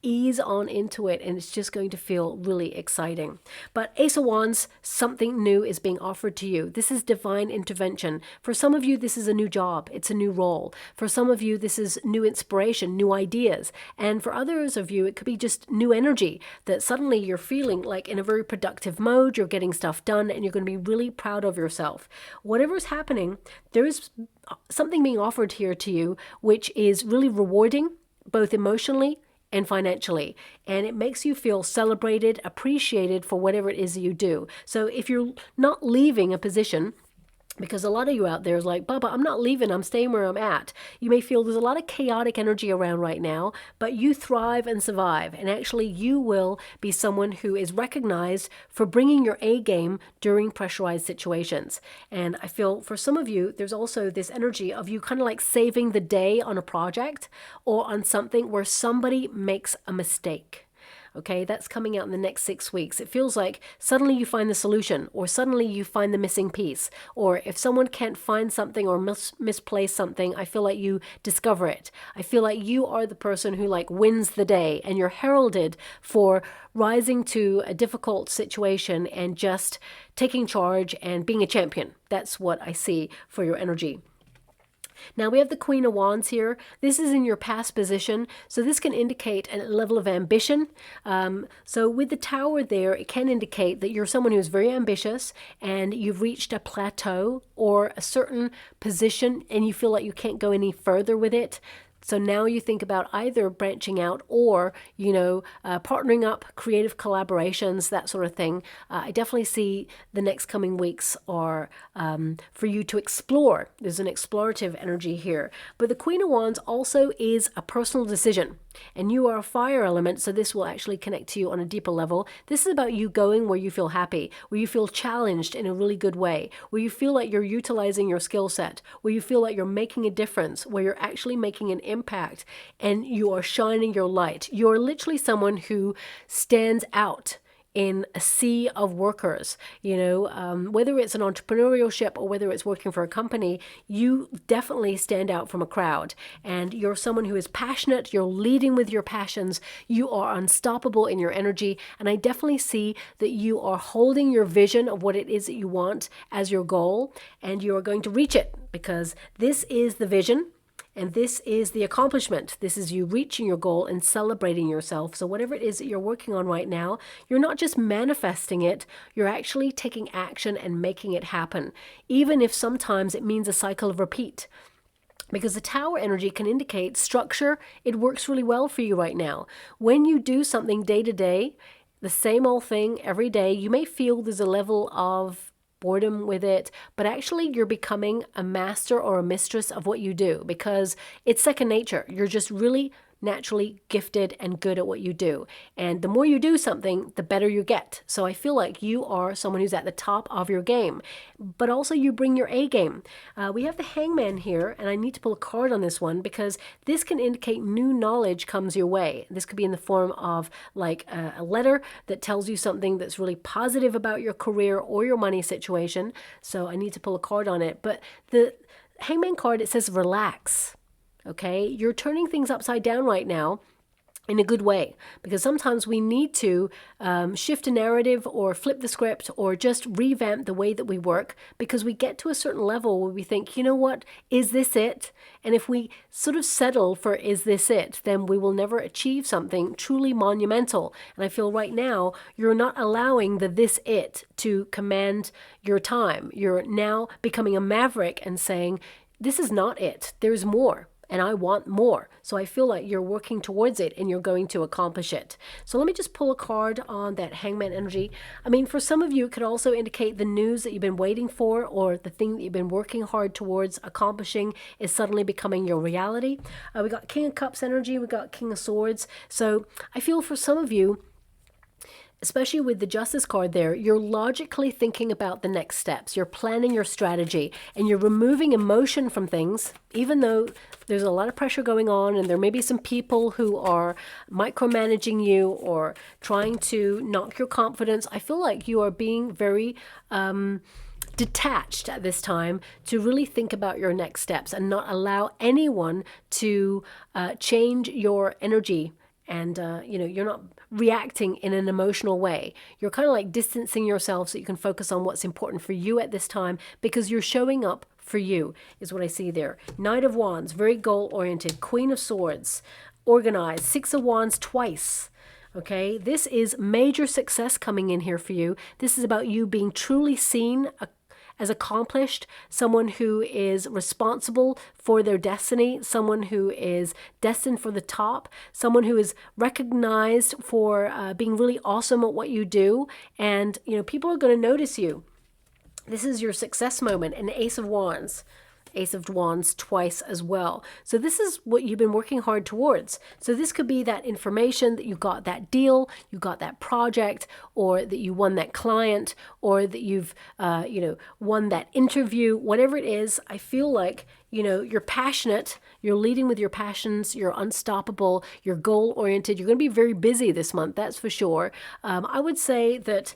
Speaker 1: ease on into it and it's just going to feel really exciting. But Ace of Wands, something new is being offered to you. This is divine intervention. For some of you, this is a new job. It's a new role. For some of you, this is new inspiration, new ideas. And for others of you, it could be just new energy that suddenly you're feeling like in a very productive mode, you're getting stuff done and you're going to be really proud of yourself. Whatever's happening, there's something being offered here to you, which is really rewarding, both emotionally and financially, and it makes you feel celebrated, appreciated for whatever it is that you do. So if you're not leaving a position, because a lot of you out there is like, Baba, I'm not leaving, I'm staying where I'm at. You may feel there's a lot of chaotic energy around right now, but you thrive and survive. And actually you will be someone who is recognized for bringing your A game during pressurized situations. And I feel for some of you, there's also this energy of you kind of like saving the day on a project or on something where somebody makes a mistake. Okay, that's coming out in the next 6 weeks. It feels like suddenly you find the solution, or suddenly you find the missing piece. Or if someone can't find something or misplace something, I feel like you discover it. I feel like you are the person who like wins the day and you're heralded for rising to a difficult situation and just taking charge and being a champion. That's what I see for your energy. Now we have the Queen of Wands here. This is in your past position, so this can indicate a level of ambition. So with the Tower there, it can indicate that you're someone who's very ambitious and you've reached a plateau or a certain position and you feel like you can't go any further with it. So now you think about either branching out or, partnering up, creative collaborations, that sort of thing. I definitely see the next coming weeks are for you to explore. There's an explorative energy here. But the Queen of Wands also is a personal decision. And you are a fire element, so this will actually connect to you on a deeper level. This is about you going where you feel happy, where you feel challenged in a really good way, where you feel like you're utilizing your skill set, where you feel like you're making a difference, where you're actually making an impact and you are shining your light. You're literally someone who stands out in a sea of workers, whether it's an entrepreneurship or whether it's working for a company, you definitely stand out from a crowd. And you're someone who is passionate, you're leading with your passions, you are unstoppable in your energy. And I definitely see that you are holding your vision of what it is that you want as your goal, and you are going to reach it because this is the vision. And this is the accomplishment. This is you reaching your goal and celebrating yourself. So whatever it is that you're working on right now, you're not just manifesting it, you're actually taking action and making it happen. Even if sometimes it means a cycle of repeat. Because the Tower energy can indicate structure. It works really well for you right now. When you do something day to day, the same old thing every day, you may feel there's a level of boredom with it, but actually you're becoming a master or a mistress of what you do because it's second nature. You're just really naturally gifted and good at what you do. And the more you do something, the better you get. So I feel like you are someone who's at the top of your game, but also you bring your A game. We have the Hangman here, and I need to pull a card on this one because this can indicate new knowledge comes your way. This could be in the form of like a letter that tells you something that's really positive about your career or your money situation. So I need to pull a card on it. But the Hangman card, it says relax. Okay, you're turning things upside down right now. in a good way, because sometimes we need to shift a narrative or flip the script or just revamp the way that we work, because we get to a certain level where we think, you know what, is this it? And if we sort of settle for is this it, then we will never achieve something truly monumental. And I feel right now you're not allowing the this it to command your time. You're now becoming a maverick and saying, this is not it, there's more. And I want more. So I feel like you're working towards it and you're going to accomplish it. So let me just pull a card on that Hangman energy. I mean, for some of you, it could also indicate the news that you've been waiting for, or the thing that you've been working hard towards accomplishing is suddenly becoming your reality. We got King of Cups energy. We got King of Swords. So I feel for some of you, especially with the Justice card there, you're logically thinking about the next steps. You're planning your strategy and you're removing emotion from things, even though there's a lot of pressure going on and there may be some people who are micromanaging you or trying to knock your confidence. I feel like you are being very detached at this time to really think about your next steps and not allow anyone to change your energy. And, you're not reacting in an emotional way. You're kind of like distancing yourself so you can focus on what's important for you at this time, because you're showing up for you, is what I see there. Knight of Wands, very goal-oriented. Queen of Swords, organized. Six of Wands twice. Okay, this is major success coming in here for you. This is about you being truly seen, as accomplished, someone who is responsible for their destiny, someone who is destined for the top, someone who is recognized for being really awesome at what you do. And, people are going to notice you. This is your success moment. An Ace of Wands. Ace of Wands twice as well. So this is what you've been working hard towards. So this could be that information that you got that deal, you got that project, or that you won that client, or that you've, won that interview, whatever it is. I feel like, you're passionate, you're leading with your passions, you're unstoppable, you're goal-oriented. You're going to be very busy this month, that's for sure. I would say that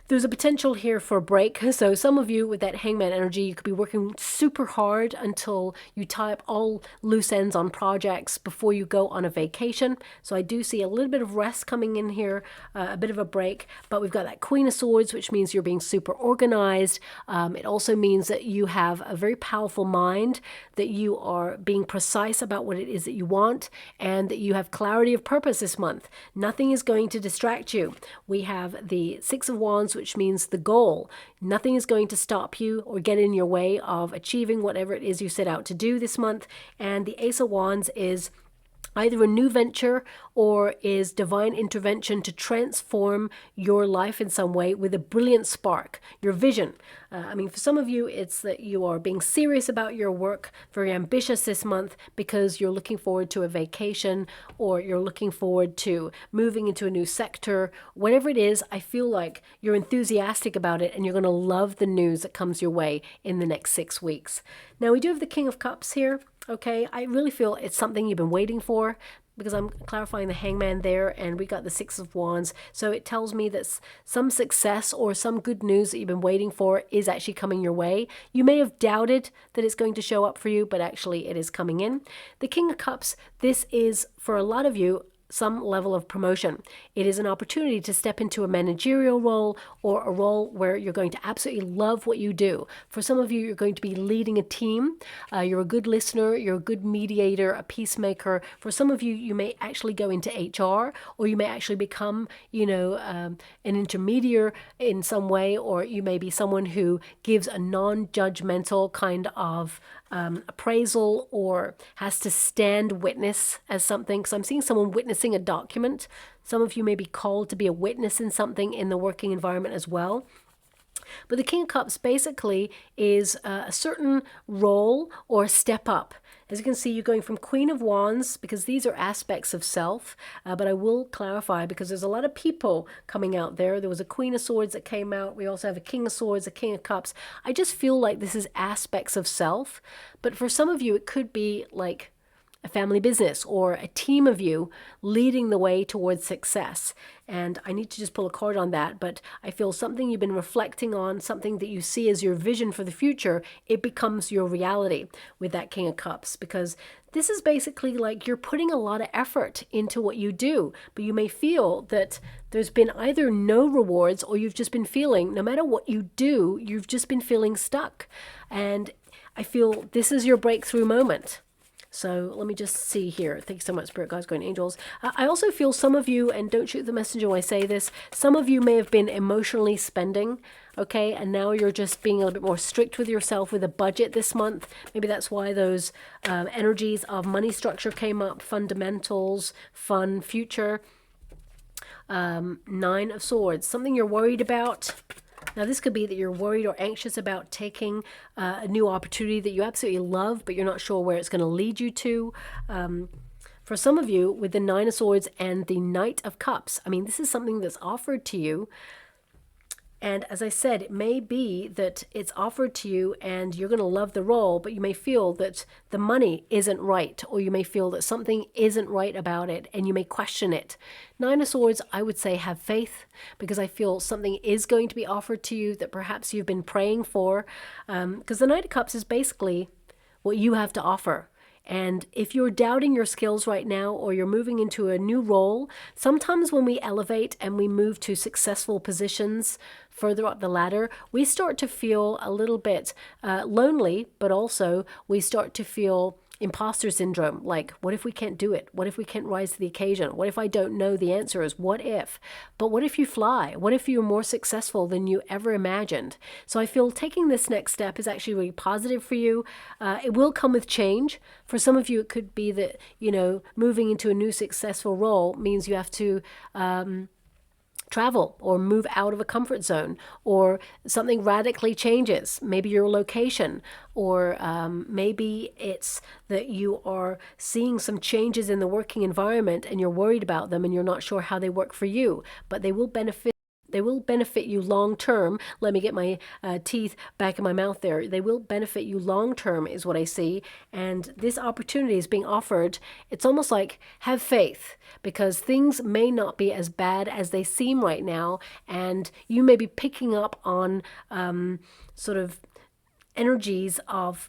Speaker 1: there's a potential here for a break. So some of you with that Hangman energy, you could be working super hard until you tie up all loose ends on projects before you go on a vacation. So I do see a little bit of rest coming in here, a bit of a break. But we've got that Queen of Swords, which means you're being super organized. It also means that you have a very powerful mind, that you are being precise about what it is that you want, and that you have clarity of purpose this month. Nothing is going to distract you. We have the Six of Wands, which means the goal. Nothing is going to stop you or get in your way of achieving whatever it is you set out to do this month. And the Ace of Wands is either a new venture or is divine intervention to transform your life in some way with a brilliant spark, your vision. For some of you, it's that you are being serious about your work, very ambitious this month because you're looking forward to a vacation, or you're looking forward to moving into a new sector. Whatever it is, I feel like you're enthusiastic about it and you're going to love the news that comes your way in the next 6 weeks. Now, we do have the King of Cups here. Okay, I really feel it's something you've been waiting for, because I'm clarifying the Hangman there, and we got the Six of Wands. So it tells me that some success or some good news that you've been waiting for is actually coming your way. You may have doubted that it's going to show up for you, but actually it is coming in. The King of Cups, this is for a lot of you some level of promotion. It is an opportunity to step into a managerial role, or a role where you're going to absolutely love what you do. For some of you, you're going to be leading a team. You're a good listener, you're a good mediator, a peacemaker. For some of you, you may actually go into HR, or you may actually become, an intermediary in some way, or you may be someone who gives a non-judgmental kind of appraisal, or has to stand witness as something. So I'm seeing someone witnessing a document. Some of you may be called to be a witness in something in the working environment as well. But the King of Cups basically is a certain role or step up. As you can see, you're going from Queen of Wands, because these are aspects of self, but I will clarify, because there's a lot of people coming out there. There was a Queen of Swords that came out. We also have a King of Swords, a King of Cups. I just feel like this is aspects of self, but for some of you, it could be like a family business or a team of you leading the way towards success. And I need to just pull a card on that, but I feel something you've been reflecting on, something that you see as your vision for the future, it becomes your reality with that King of Cups, because this is basically like you're putting a lot of effort into what you do, but you may feel that there's been either no rewards, or you've just been feeling, no matter what you do, you've just been feeling stuck. And I feel this is your breakthrough moment. So let me just see here. Thank you so much, Spirit Guides, Guardian Angels. I also feel some of you, and don't shoot the messenger when I say this, some of you may have been emotionally spending, okay? And now you're just being a little bit more strict with yourself with a budget this month. Maybe that's why those energies of money structure came up, fundamentals, fun, future. 9 of Swords, something you're worried about. Now, this could be that you're worried or anxious about taking a new opportunity that you absolutely love, but you're not sure where it's going to lead you to. For some of you, with the 9 of Swords and the Knight of Cups, I mean, this is something that's offered to you. And as I said, it may be that it's offered to you and you're going to love the role, but you may feel that the money isn't right, or you may feel that something isn't right about it and you may question it. 9 of Swords, I would say have faith, because I feel something is going to be offered to you that perhaps you've been praying for. Because the Knight of Cups is basically what you have to offer. And if you're doubting your skills right now, or you're moving into a new role, sometimes when we elevate and we move to successful positions further up the ladder, we start to feel a little bit lonely, but also we start to feel imposter syndrome. Like, what if we can't do it? What if we can't rise to the occasion? What if I don't know the answers? What if? But what if you fly? What if you're more successful than you ever imagined? So I feel taking this next step is actually really positive for you. It will come with change. For some of you, it could be that, you know, moving into a new successful role means you have to travel or move out of a comfort zone, or something radically changes, maybe your location, or maybe it's that you are seeing some changes in the working environment and you're worried about them and you're not sure how they work for you, but they will benefit you long term. Let me get my teeth back in my mouth there. They will benefit you long term is what I see. And this opportunity is being offered. It's almost like have faith, because things may not be as bad as they seem right now. And you may be picking up on sort of energies of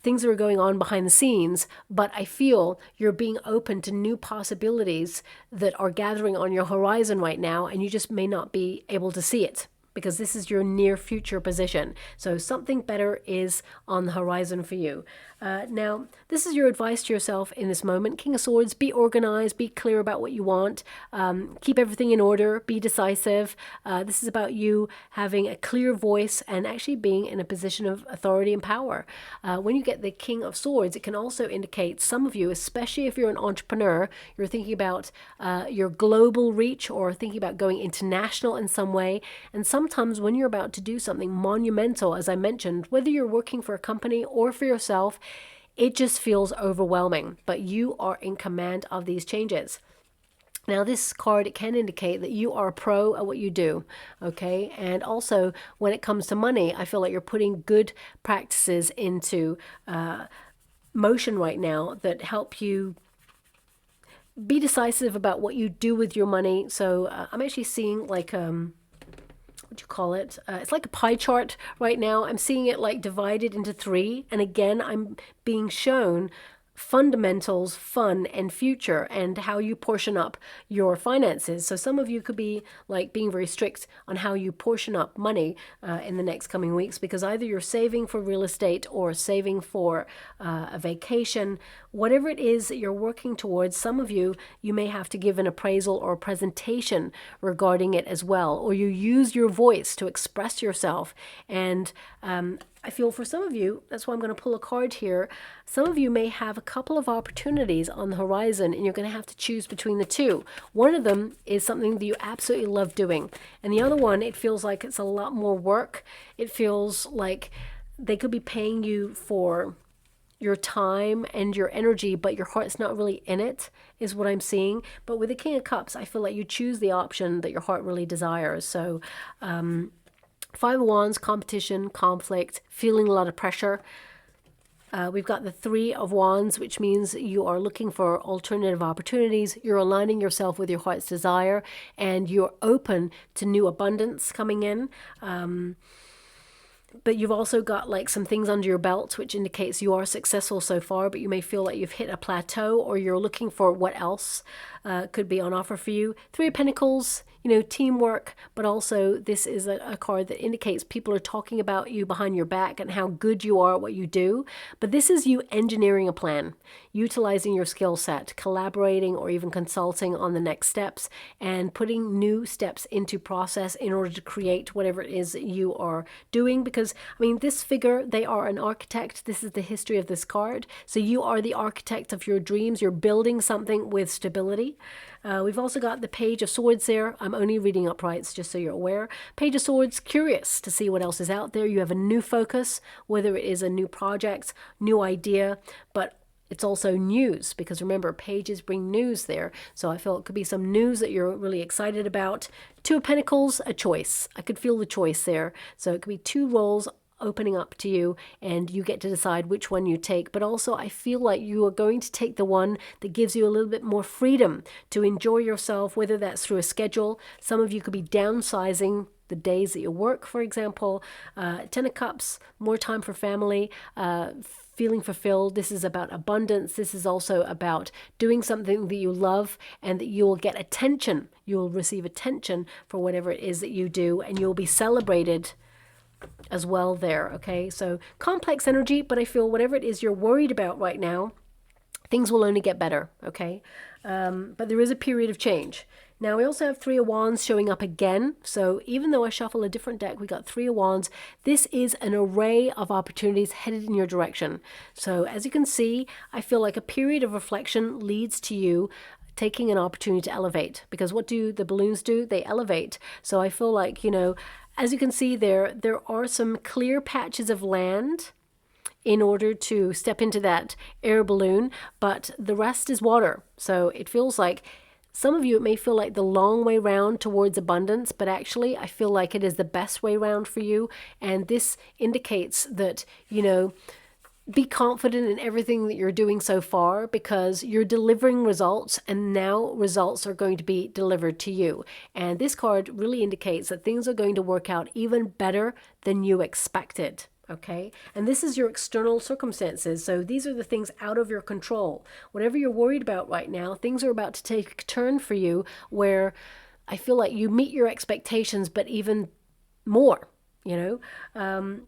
Speaker 1: things that are going on behind the scenes, but I feel you're being open to new possibilities that are gathering on your horizon right now, and you just may not be able to see it, because this is your near future position. So something better is on the horizon for you. Now, this is your advice to yourself in this moment. King of Swords, be organized, be clear about what you want, keep everything in order, be decisive. This is about you having a clear voice and actually being in a position of authority and power. When you get the King of Swords, it can also indicate some of you, especially if you're an entrepreneur, you're thinking about your global reach, or thinking about going international in some way. And sometimes when you're about to do something monumental, as I mentioned, whether you're working for a company or for yourself, it just feels overwhelming, but you are in command of these changes. Now, this card, it can indicate that you are a pro at what you do, okay? And also, when it comes to money, I feel like you're putting good practices into motion right now that help you be decisive about what you do with your money. So I'm actually seeing like what do you call it? It's like a pie chart right now. I'm seeing it like divided into 3. And again, I'm being shown fundamentals, fun, and future, and how you portion up your finances. So some of you could be like being very strict on how you portion up money in the next coming weeks, because either you're saving for real estate or saving for a vacation, whatever it is that you're working towards. Some of you, you may have to give an appraisal or a presentation regarding it as well, or you use your voice to express yourself. And I feel for some of you, that's why I'm going to pull a card here. Some of you may have a couple of opportunities on the horizon, and you're going to have to choose between the two. One of them is something that you absolutely love doing, and the other one, it feels like it's a lot more work. It feels like they could be paying you for your time and your energy, but your heart's not really in it, is what I'm seeing. But with the King of Cups, I feel like you choose the option that your heart really desires. So 5 of Wands, competition, conflict, feeling a lot of pressure. We've got the 3 of Wands, which means you are looking for alternative opportunities. You're aligning yourself with your heart's desire, and you're open to new abundance coming in. but you've also got like some things under your belt, which indicates you are successful so far, but you may feel like you've hit a plateau, or you're looking for what else could be on offer for you. Three of Pentacles, you know, teamwork, but also this is a card that indicates people are talking about you behind your back and how good you are at what you do. But this is you engineering a plan, utilizing your skill set, collaborating, or even consulting on the next steps, and putting new steps into process in order to create whatever it is that you are doing. Because, I mean, this figure, they are an architect. This is the history of this card. So you are the architect of your dreams. You're building something with stability. We've also got the Page of Swords there. I'm only reading uprights, just so you're aware. Page of Swords, curious to see what else is out there. You have a new focus, whether it is a new project, new idea, but it's also news, because remember, pages bring news there. So I feel it could be some news that you're really excited about. Two of Pentacles, a choice. I could feel the choice there. So it could be two roles opening up to you, and you get to decide which one you take. But also I feel like you are going to take the one that gives you a little bit more freedom to enjoy yourself, whether that's through a schedule. Some of you could be downsizing the days that you work, for example. Ten of Cups, more time for family, feeling fulfilled. This is about abundance. This is also about doing something that you love, and that you will get attention. You will receive attention for whatever it is that you do, and you'll be celebrated as well there. Okay, so complex energy, but I feel whatever it is you're worried about right now, things will only get better. Okay, but there is a period of change. Now we also have Three of Wands showing up again. So even though I shuffle a different deck, we got Three of Wands. This is an array of opportunities headed in your direction. So as you can see, I feel like a period of reflection leads to you taking an opportunity to elevate, because what do the balloons do? They elevate. So I feel like, you know, as you can see there are some clear patches of land in order to step into that air balloon, but the rest is water. So it feels like some of you, it may feel like the long way round towards abundance, but actually I feel like it is the best way round for you. And this indicates that, you know, be confident in everything that you're doing so far, because you're delivering results, and now results are going to be delivered to you. And this card really indicates that things are going to work out even better than you expected. Okay, and this is your external circumstances. So these are the things out of your control. Whatever you're worried about right now, things are about to take a turn for you, where I feel like you meet your expectations, but even more, you know.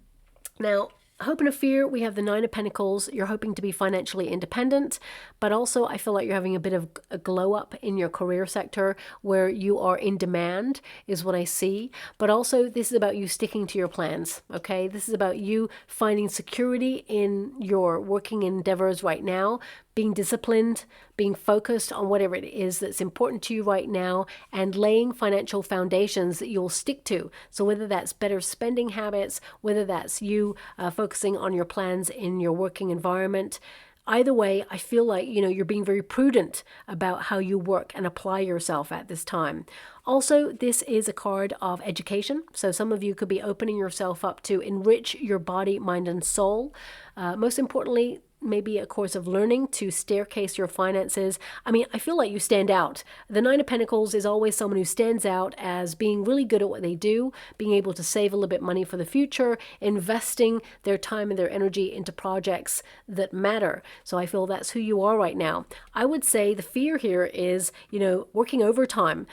Speaker 1: Now, hope and a fear, we have the Nine of Pentacles. You're hoping to be financially independent, but also I feel like you're having a bit of a glow up in your career sector, where you are in demand is what I see. But also this is about you sticking to your plans. Okay, this is about you finding security in your working endeavors right now, being disciplined, being focused on whatever it is that's important to you right now, and laying financial foundations that you'll stick to. So whether that's better spending habits, whether that's you focusing on your plans in your working environment, either way, I feel like, you know, you're being very prudent about how you work and apply yourself at this time. Also, this is a card of education. So some of you could be opening yourself up to enrich your body, mind, and soul. Most importantly, maybe a course of learning to staircase your finances. I mean, I feel like you stand out. The Nine of Pentacles is always someone who stands out as being really good at what they do, being able to save a little bit money for the future, investing their time and their energy into projects that matter. So I feel that's who you are right now. I would say the fear here is, you know, working overtime,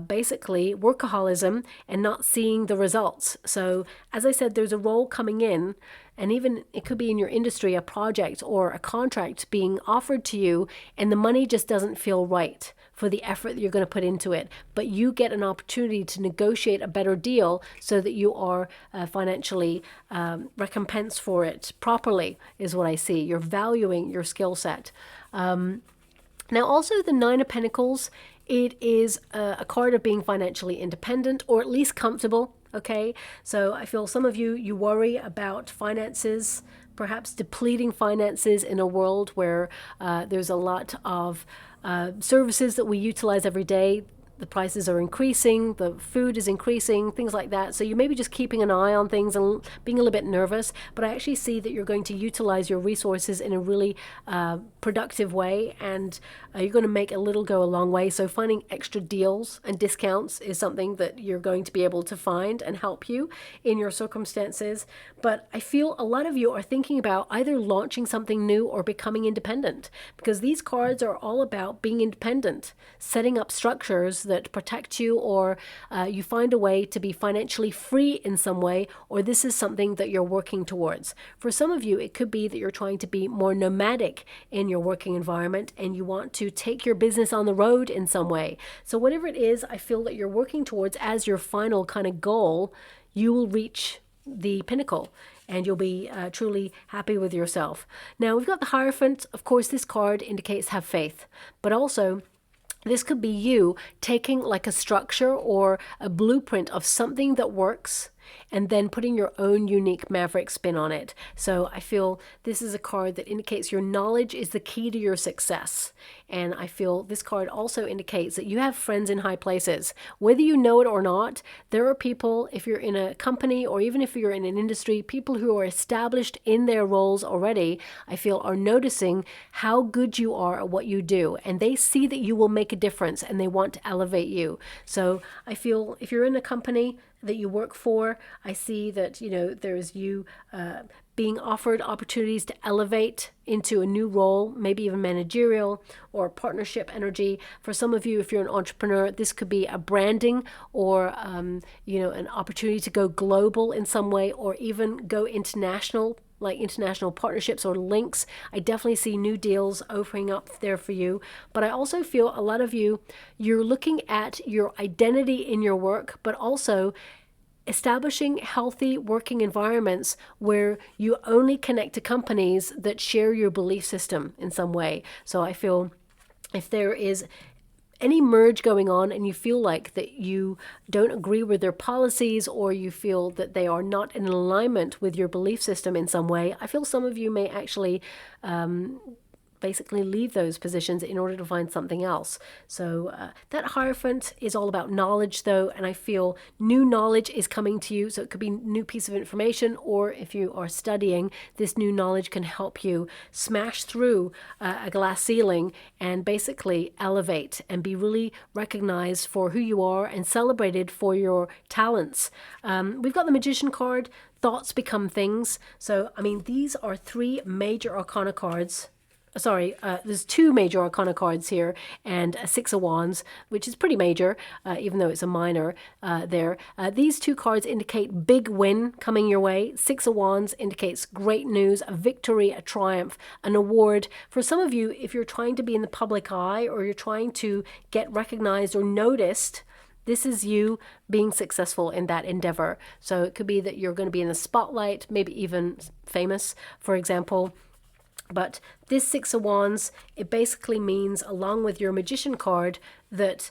Speaker 1: basically workaholism, and not seeing the results. So as I said, there's a role coming in, and even it could be in your industry, a project or a contract being offered to you, and the money just doesn't feel right for the effort that you're going to put into it. But you get an opportunity to negotiate a better deal so that you are financially recompensed for it properly, is what I see. You're valuing your skill set. Now also the Nine of Pentacles, it is a card of being financially independent, or at least comfortable. Okay, so I feel some of you, you worry about finances, perhaps depleting finances in a world where there's a lot of services that we utilize every day. the prices are increasing, the food is increasing, things like that. So you may be just keeping an eye on things and being a little bit nervous, but I actually see that you're going to utilize your resources in a really productive way, and you're going to make a little go a long way. So finding extra deals and discounts is something that you're going to be able to find and help you in your circumstances. But I feel a lot of you are thinking about either launching something new or becoming independent, because these cards are all about being independent, setting up structures that protect you, or you find a way to be financially free in some way, or this is something that you're working towards. For some of you, it could be that you're trying to be more nomadic in your working environment and you want to take your business on the road in some way. So whatever it is, I feel that you're working towards as your final kind of goal, you will reach the pinnacle and you'll be truly happy with yourself. Now we've got the Hierophant. Of course, this card indicates have faith, but also this could be you taking like a structure or a blueprint of something that works and then putting your own unique maverick spin on it. So I feel this is a card that indicates your knowledge is the key to your success. And I feel this card also indicates that you have friends in high places. Whether you know it or not, there are people, if you're in a company or even if you're in an industry, people who are established in their roles already, I feel are noticing how good you are at what you do. And they see that you will make a difference and they want to elevate you. So I feel if you're in a company that you work for, I see that, you know, there's you being offered opportunities to elevate into a new role, maybe even managerial or partnership energy. For some of you, if you're an entrepreneur, this could be a branding or, you know, an opportunity to go global in some way or even go international, like international partnerships or links. I definitely see new deals opening up there for you. But I also feel a lot of you, you're looking at your identity in your work, but also establishing healthy working environments where you only connect to companies that share your belief system in some way. So I feel if there is any merge going on and you feel like that you don't agree with their policies or you feel that they are not in alignment with your belief system in some way, I feel some of you may actually basically leave those positions in order to find something else. So that Hierophant is all about knowledge though, and I feel new knowledge is coming to you. So it could be a new piece of information, or if you are studying, this new knowledge can help you smash through a glass ceiling and basically elevate and be really recognized for who you are and celebrated for your talents. We've got the Magician card, thoughts become things. So, I mean, these are three major Arcana cards. Sorry, there's two major Arcana cards here and a Six of Wands, which is pretty major, even though it's a minor there. These two cards indicate big win coming your way. Six of Wands indicates great news, a victory, a triumph, an award. For some of you, if you're trying to be in the public eye or you're trying to get recognized or noticed, this is you being successful in that endeavor. So it could be that you're going to be in the spotlight, maybe even famous, for example. But this Six of Wands, it basically means, along with your Magician card, that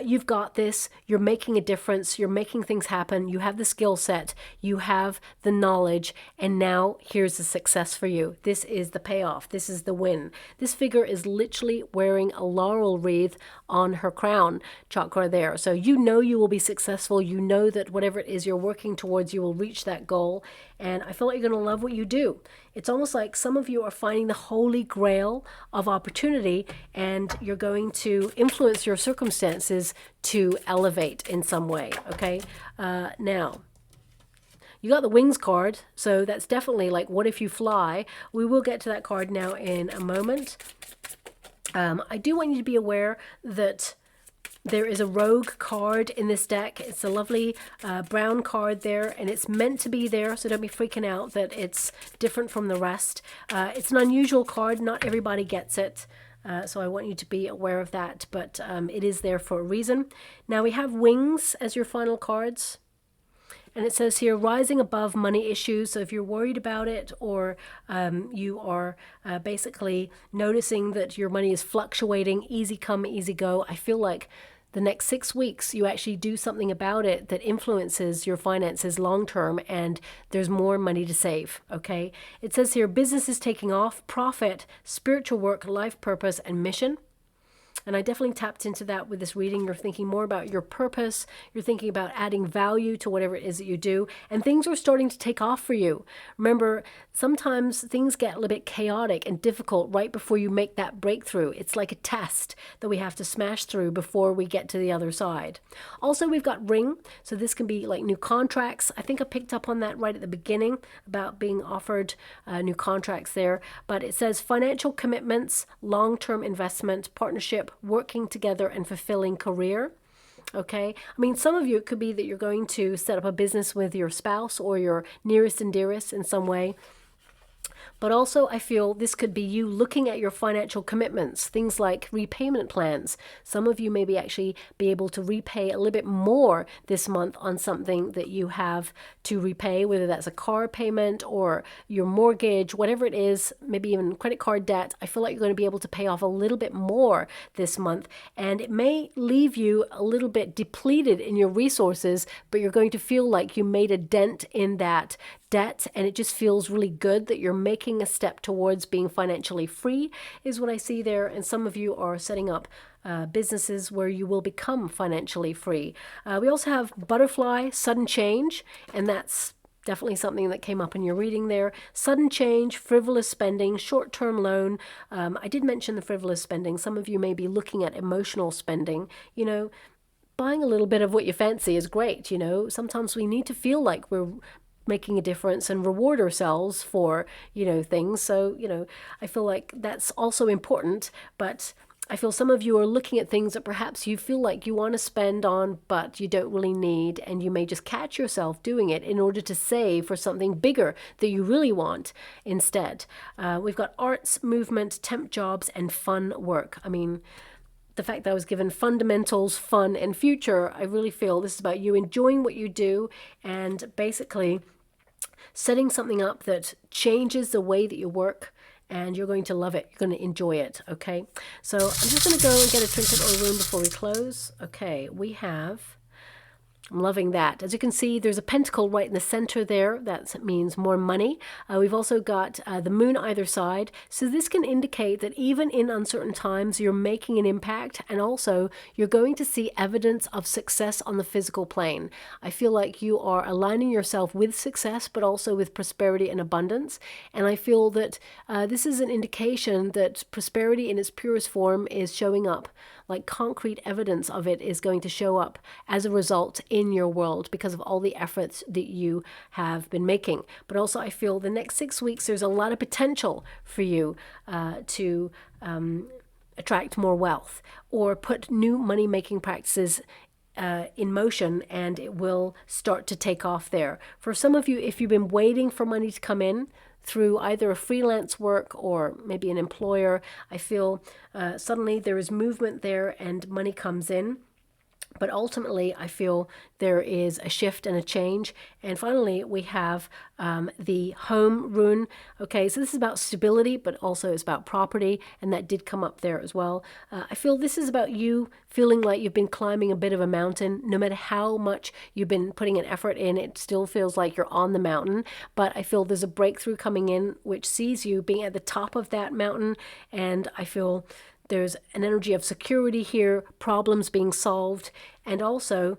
Speaker 1: you've got this, you're making a difference, you're making things happen, you have the skill set, you have the knowledge, and now here's the success for you. This is the payoff. This is the win. This figure is literally wearing a laurel wreath on her crown chakra there. So you know you will be successful. You know that whatever it is you're working towards, you will reach that goal. And I feel like you're going to love what you do. It's almost like some of you are finding the holy grail of opportunity, and you're going to influence your circumstances to elevate in some way. Okay, now you got the Wings card, so that's definitely like, what if you fly? We will get to that card now in a moment. I do want you to be aware that there is a rogue card in this deck. It's a lovely brown card there, and it's meant to be there, so don't be freaking out that it's different from the rest. It's an unusual card. Not everybody gets it, so I want you to be aware of that, but it is there for a reason. Now we have Wings as your final cards. And it says here, rising above money issues. So if you're worried about it, or you are basically noticing that your money is fluctuating, easy come, easy go, I feel like the next 6 weeks you actually do something about it that influences your finances long term, and there's more money to save. Okay. It says here, business is taking off, profit, spiritual work, life purpose, and mission. And I definitely tapped into that with this reading. You're thinking more about your purpose. You're thinking about adding value to whatever it is that you do. And things are starting to take off for you. Remember, sometimes things get a little bit chaotic and difficult right before you make that breakthrough. It's like a test that we have to smash through before we get to the other side. Also, we've got ring. So this can be like new contracts. I think I picked up on that right at the beginning about being offered new contracts there. But it says financial commitments, long-term investment, partnership, working together, and fulfilling career. Okay. I mean, some of you, it could be that you're going to set up a business with your spouse or your nearest and dearest in some way. But also, I feel this could be you looking at your financial commitments, things like repayment plans. Some of you maybe actually be able to repay a little bit more this month on something that you have to repay, whether that's a car payment or your mortgage, whatever it is, maybe even credit card debt. I feel like you're going to be able to pay off a little bit more this month, and it may leave you a little bit depleted in your resources, but you're going to feel like you made a dent in that debt, and it just feels really good that you're making a step towards being financially free is what I see there. And some of you are setting up businesses where you will become financially free. We also have butterfly, sudden change, and that's definitely something that came up in your reading there. Sudden change, frivolous spending, short-term loan. I did mention the frivolous spending. Some of you may be looking at emotional spending. You know, buying a little bit of what you fancy is great. You know, sometimes we need to feel like we're making a difference and reward ourselves for, things. So, I feel like that's also important, but I feel some of you are looking at things that perhaps you feel like you want to spend on, but you don't really need, and you may just catch yourself doing it in order to save for something bigger that you really want instead. We've got arts, movement, temp jobs, and fun work. I mean, the fact that I was given fundamentals, fun, and future, I really feel this is about you enjoying what you do and basically setting something up that changes the way that you work, and you're going to love it. You're going to enjoy it, okay? So I'm just going to go and get a trinket or a rune before we close. Okay, we have... I'm loving that. As you can see, there's a pentacle right in the center there. That means more money. We've also got the moon either side. So this can indicate that even in uncertain times, you're making an impact, and also you're going to see evidence of success on the physical plane. I feel like you are aligning yourself with success, but also with prosperity and abundance. And I feel that this is an indication that prosperity in its purest form is showing up. Like concrete evidence of it is going to show up as a result in your world because of all the efforts that you have been making. But also I feel the next 6 weeks, there's a lot of potential for you to attract more wealth or put new money-making practices in motion, and it will start to take off there. For some of you, if you've been waiting for money to come in through either a freelance work or maybe an employer, I feel suddenly there is movement there and money comes in. But ultimately, I feel there is a shift and a change. And finally, we have the home rune. Okay, so this is about stability, but also it's about property. And that did come up there as well. I feel this is about you feeling like you've been climbing a bit of a mountain. No matter how much you've been putting an effort in, it still feels like you're on the mountain. But I feel there's a breakthrough coming in, which sees you being at the top of that mountain. And I feel there's an energy of security here, problems being solved, and also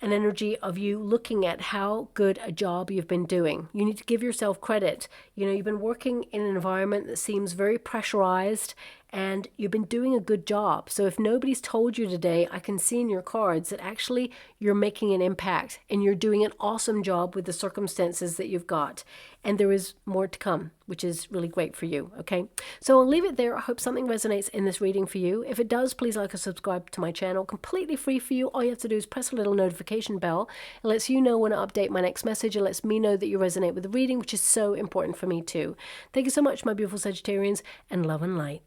Speaker 1: an energy of you looking at how good a job you've been doing. You need to give yourself credit. You've been working in an environment that seems very pressurized, and you've been doing a good job. So if nobody's told you today, I can see in your cards that actually you're making an impact and you're doing an awesome job with the circumstances that you've got. And there is more to come, which is really great for you, okay? So I'll leave it there. I hope something resonates in this reading for you. If it does, please like and subscribe to my channel. Completely free for you. All you have to do is press a little notification bell. It lets you know when I update my next message. It lets me know that you resonate with the reading, which is so important for me too. Thank you so much, my beautiful Sagittarians, and love and light.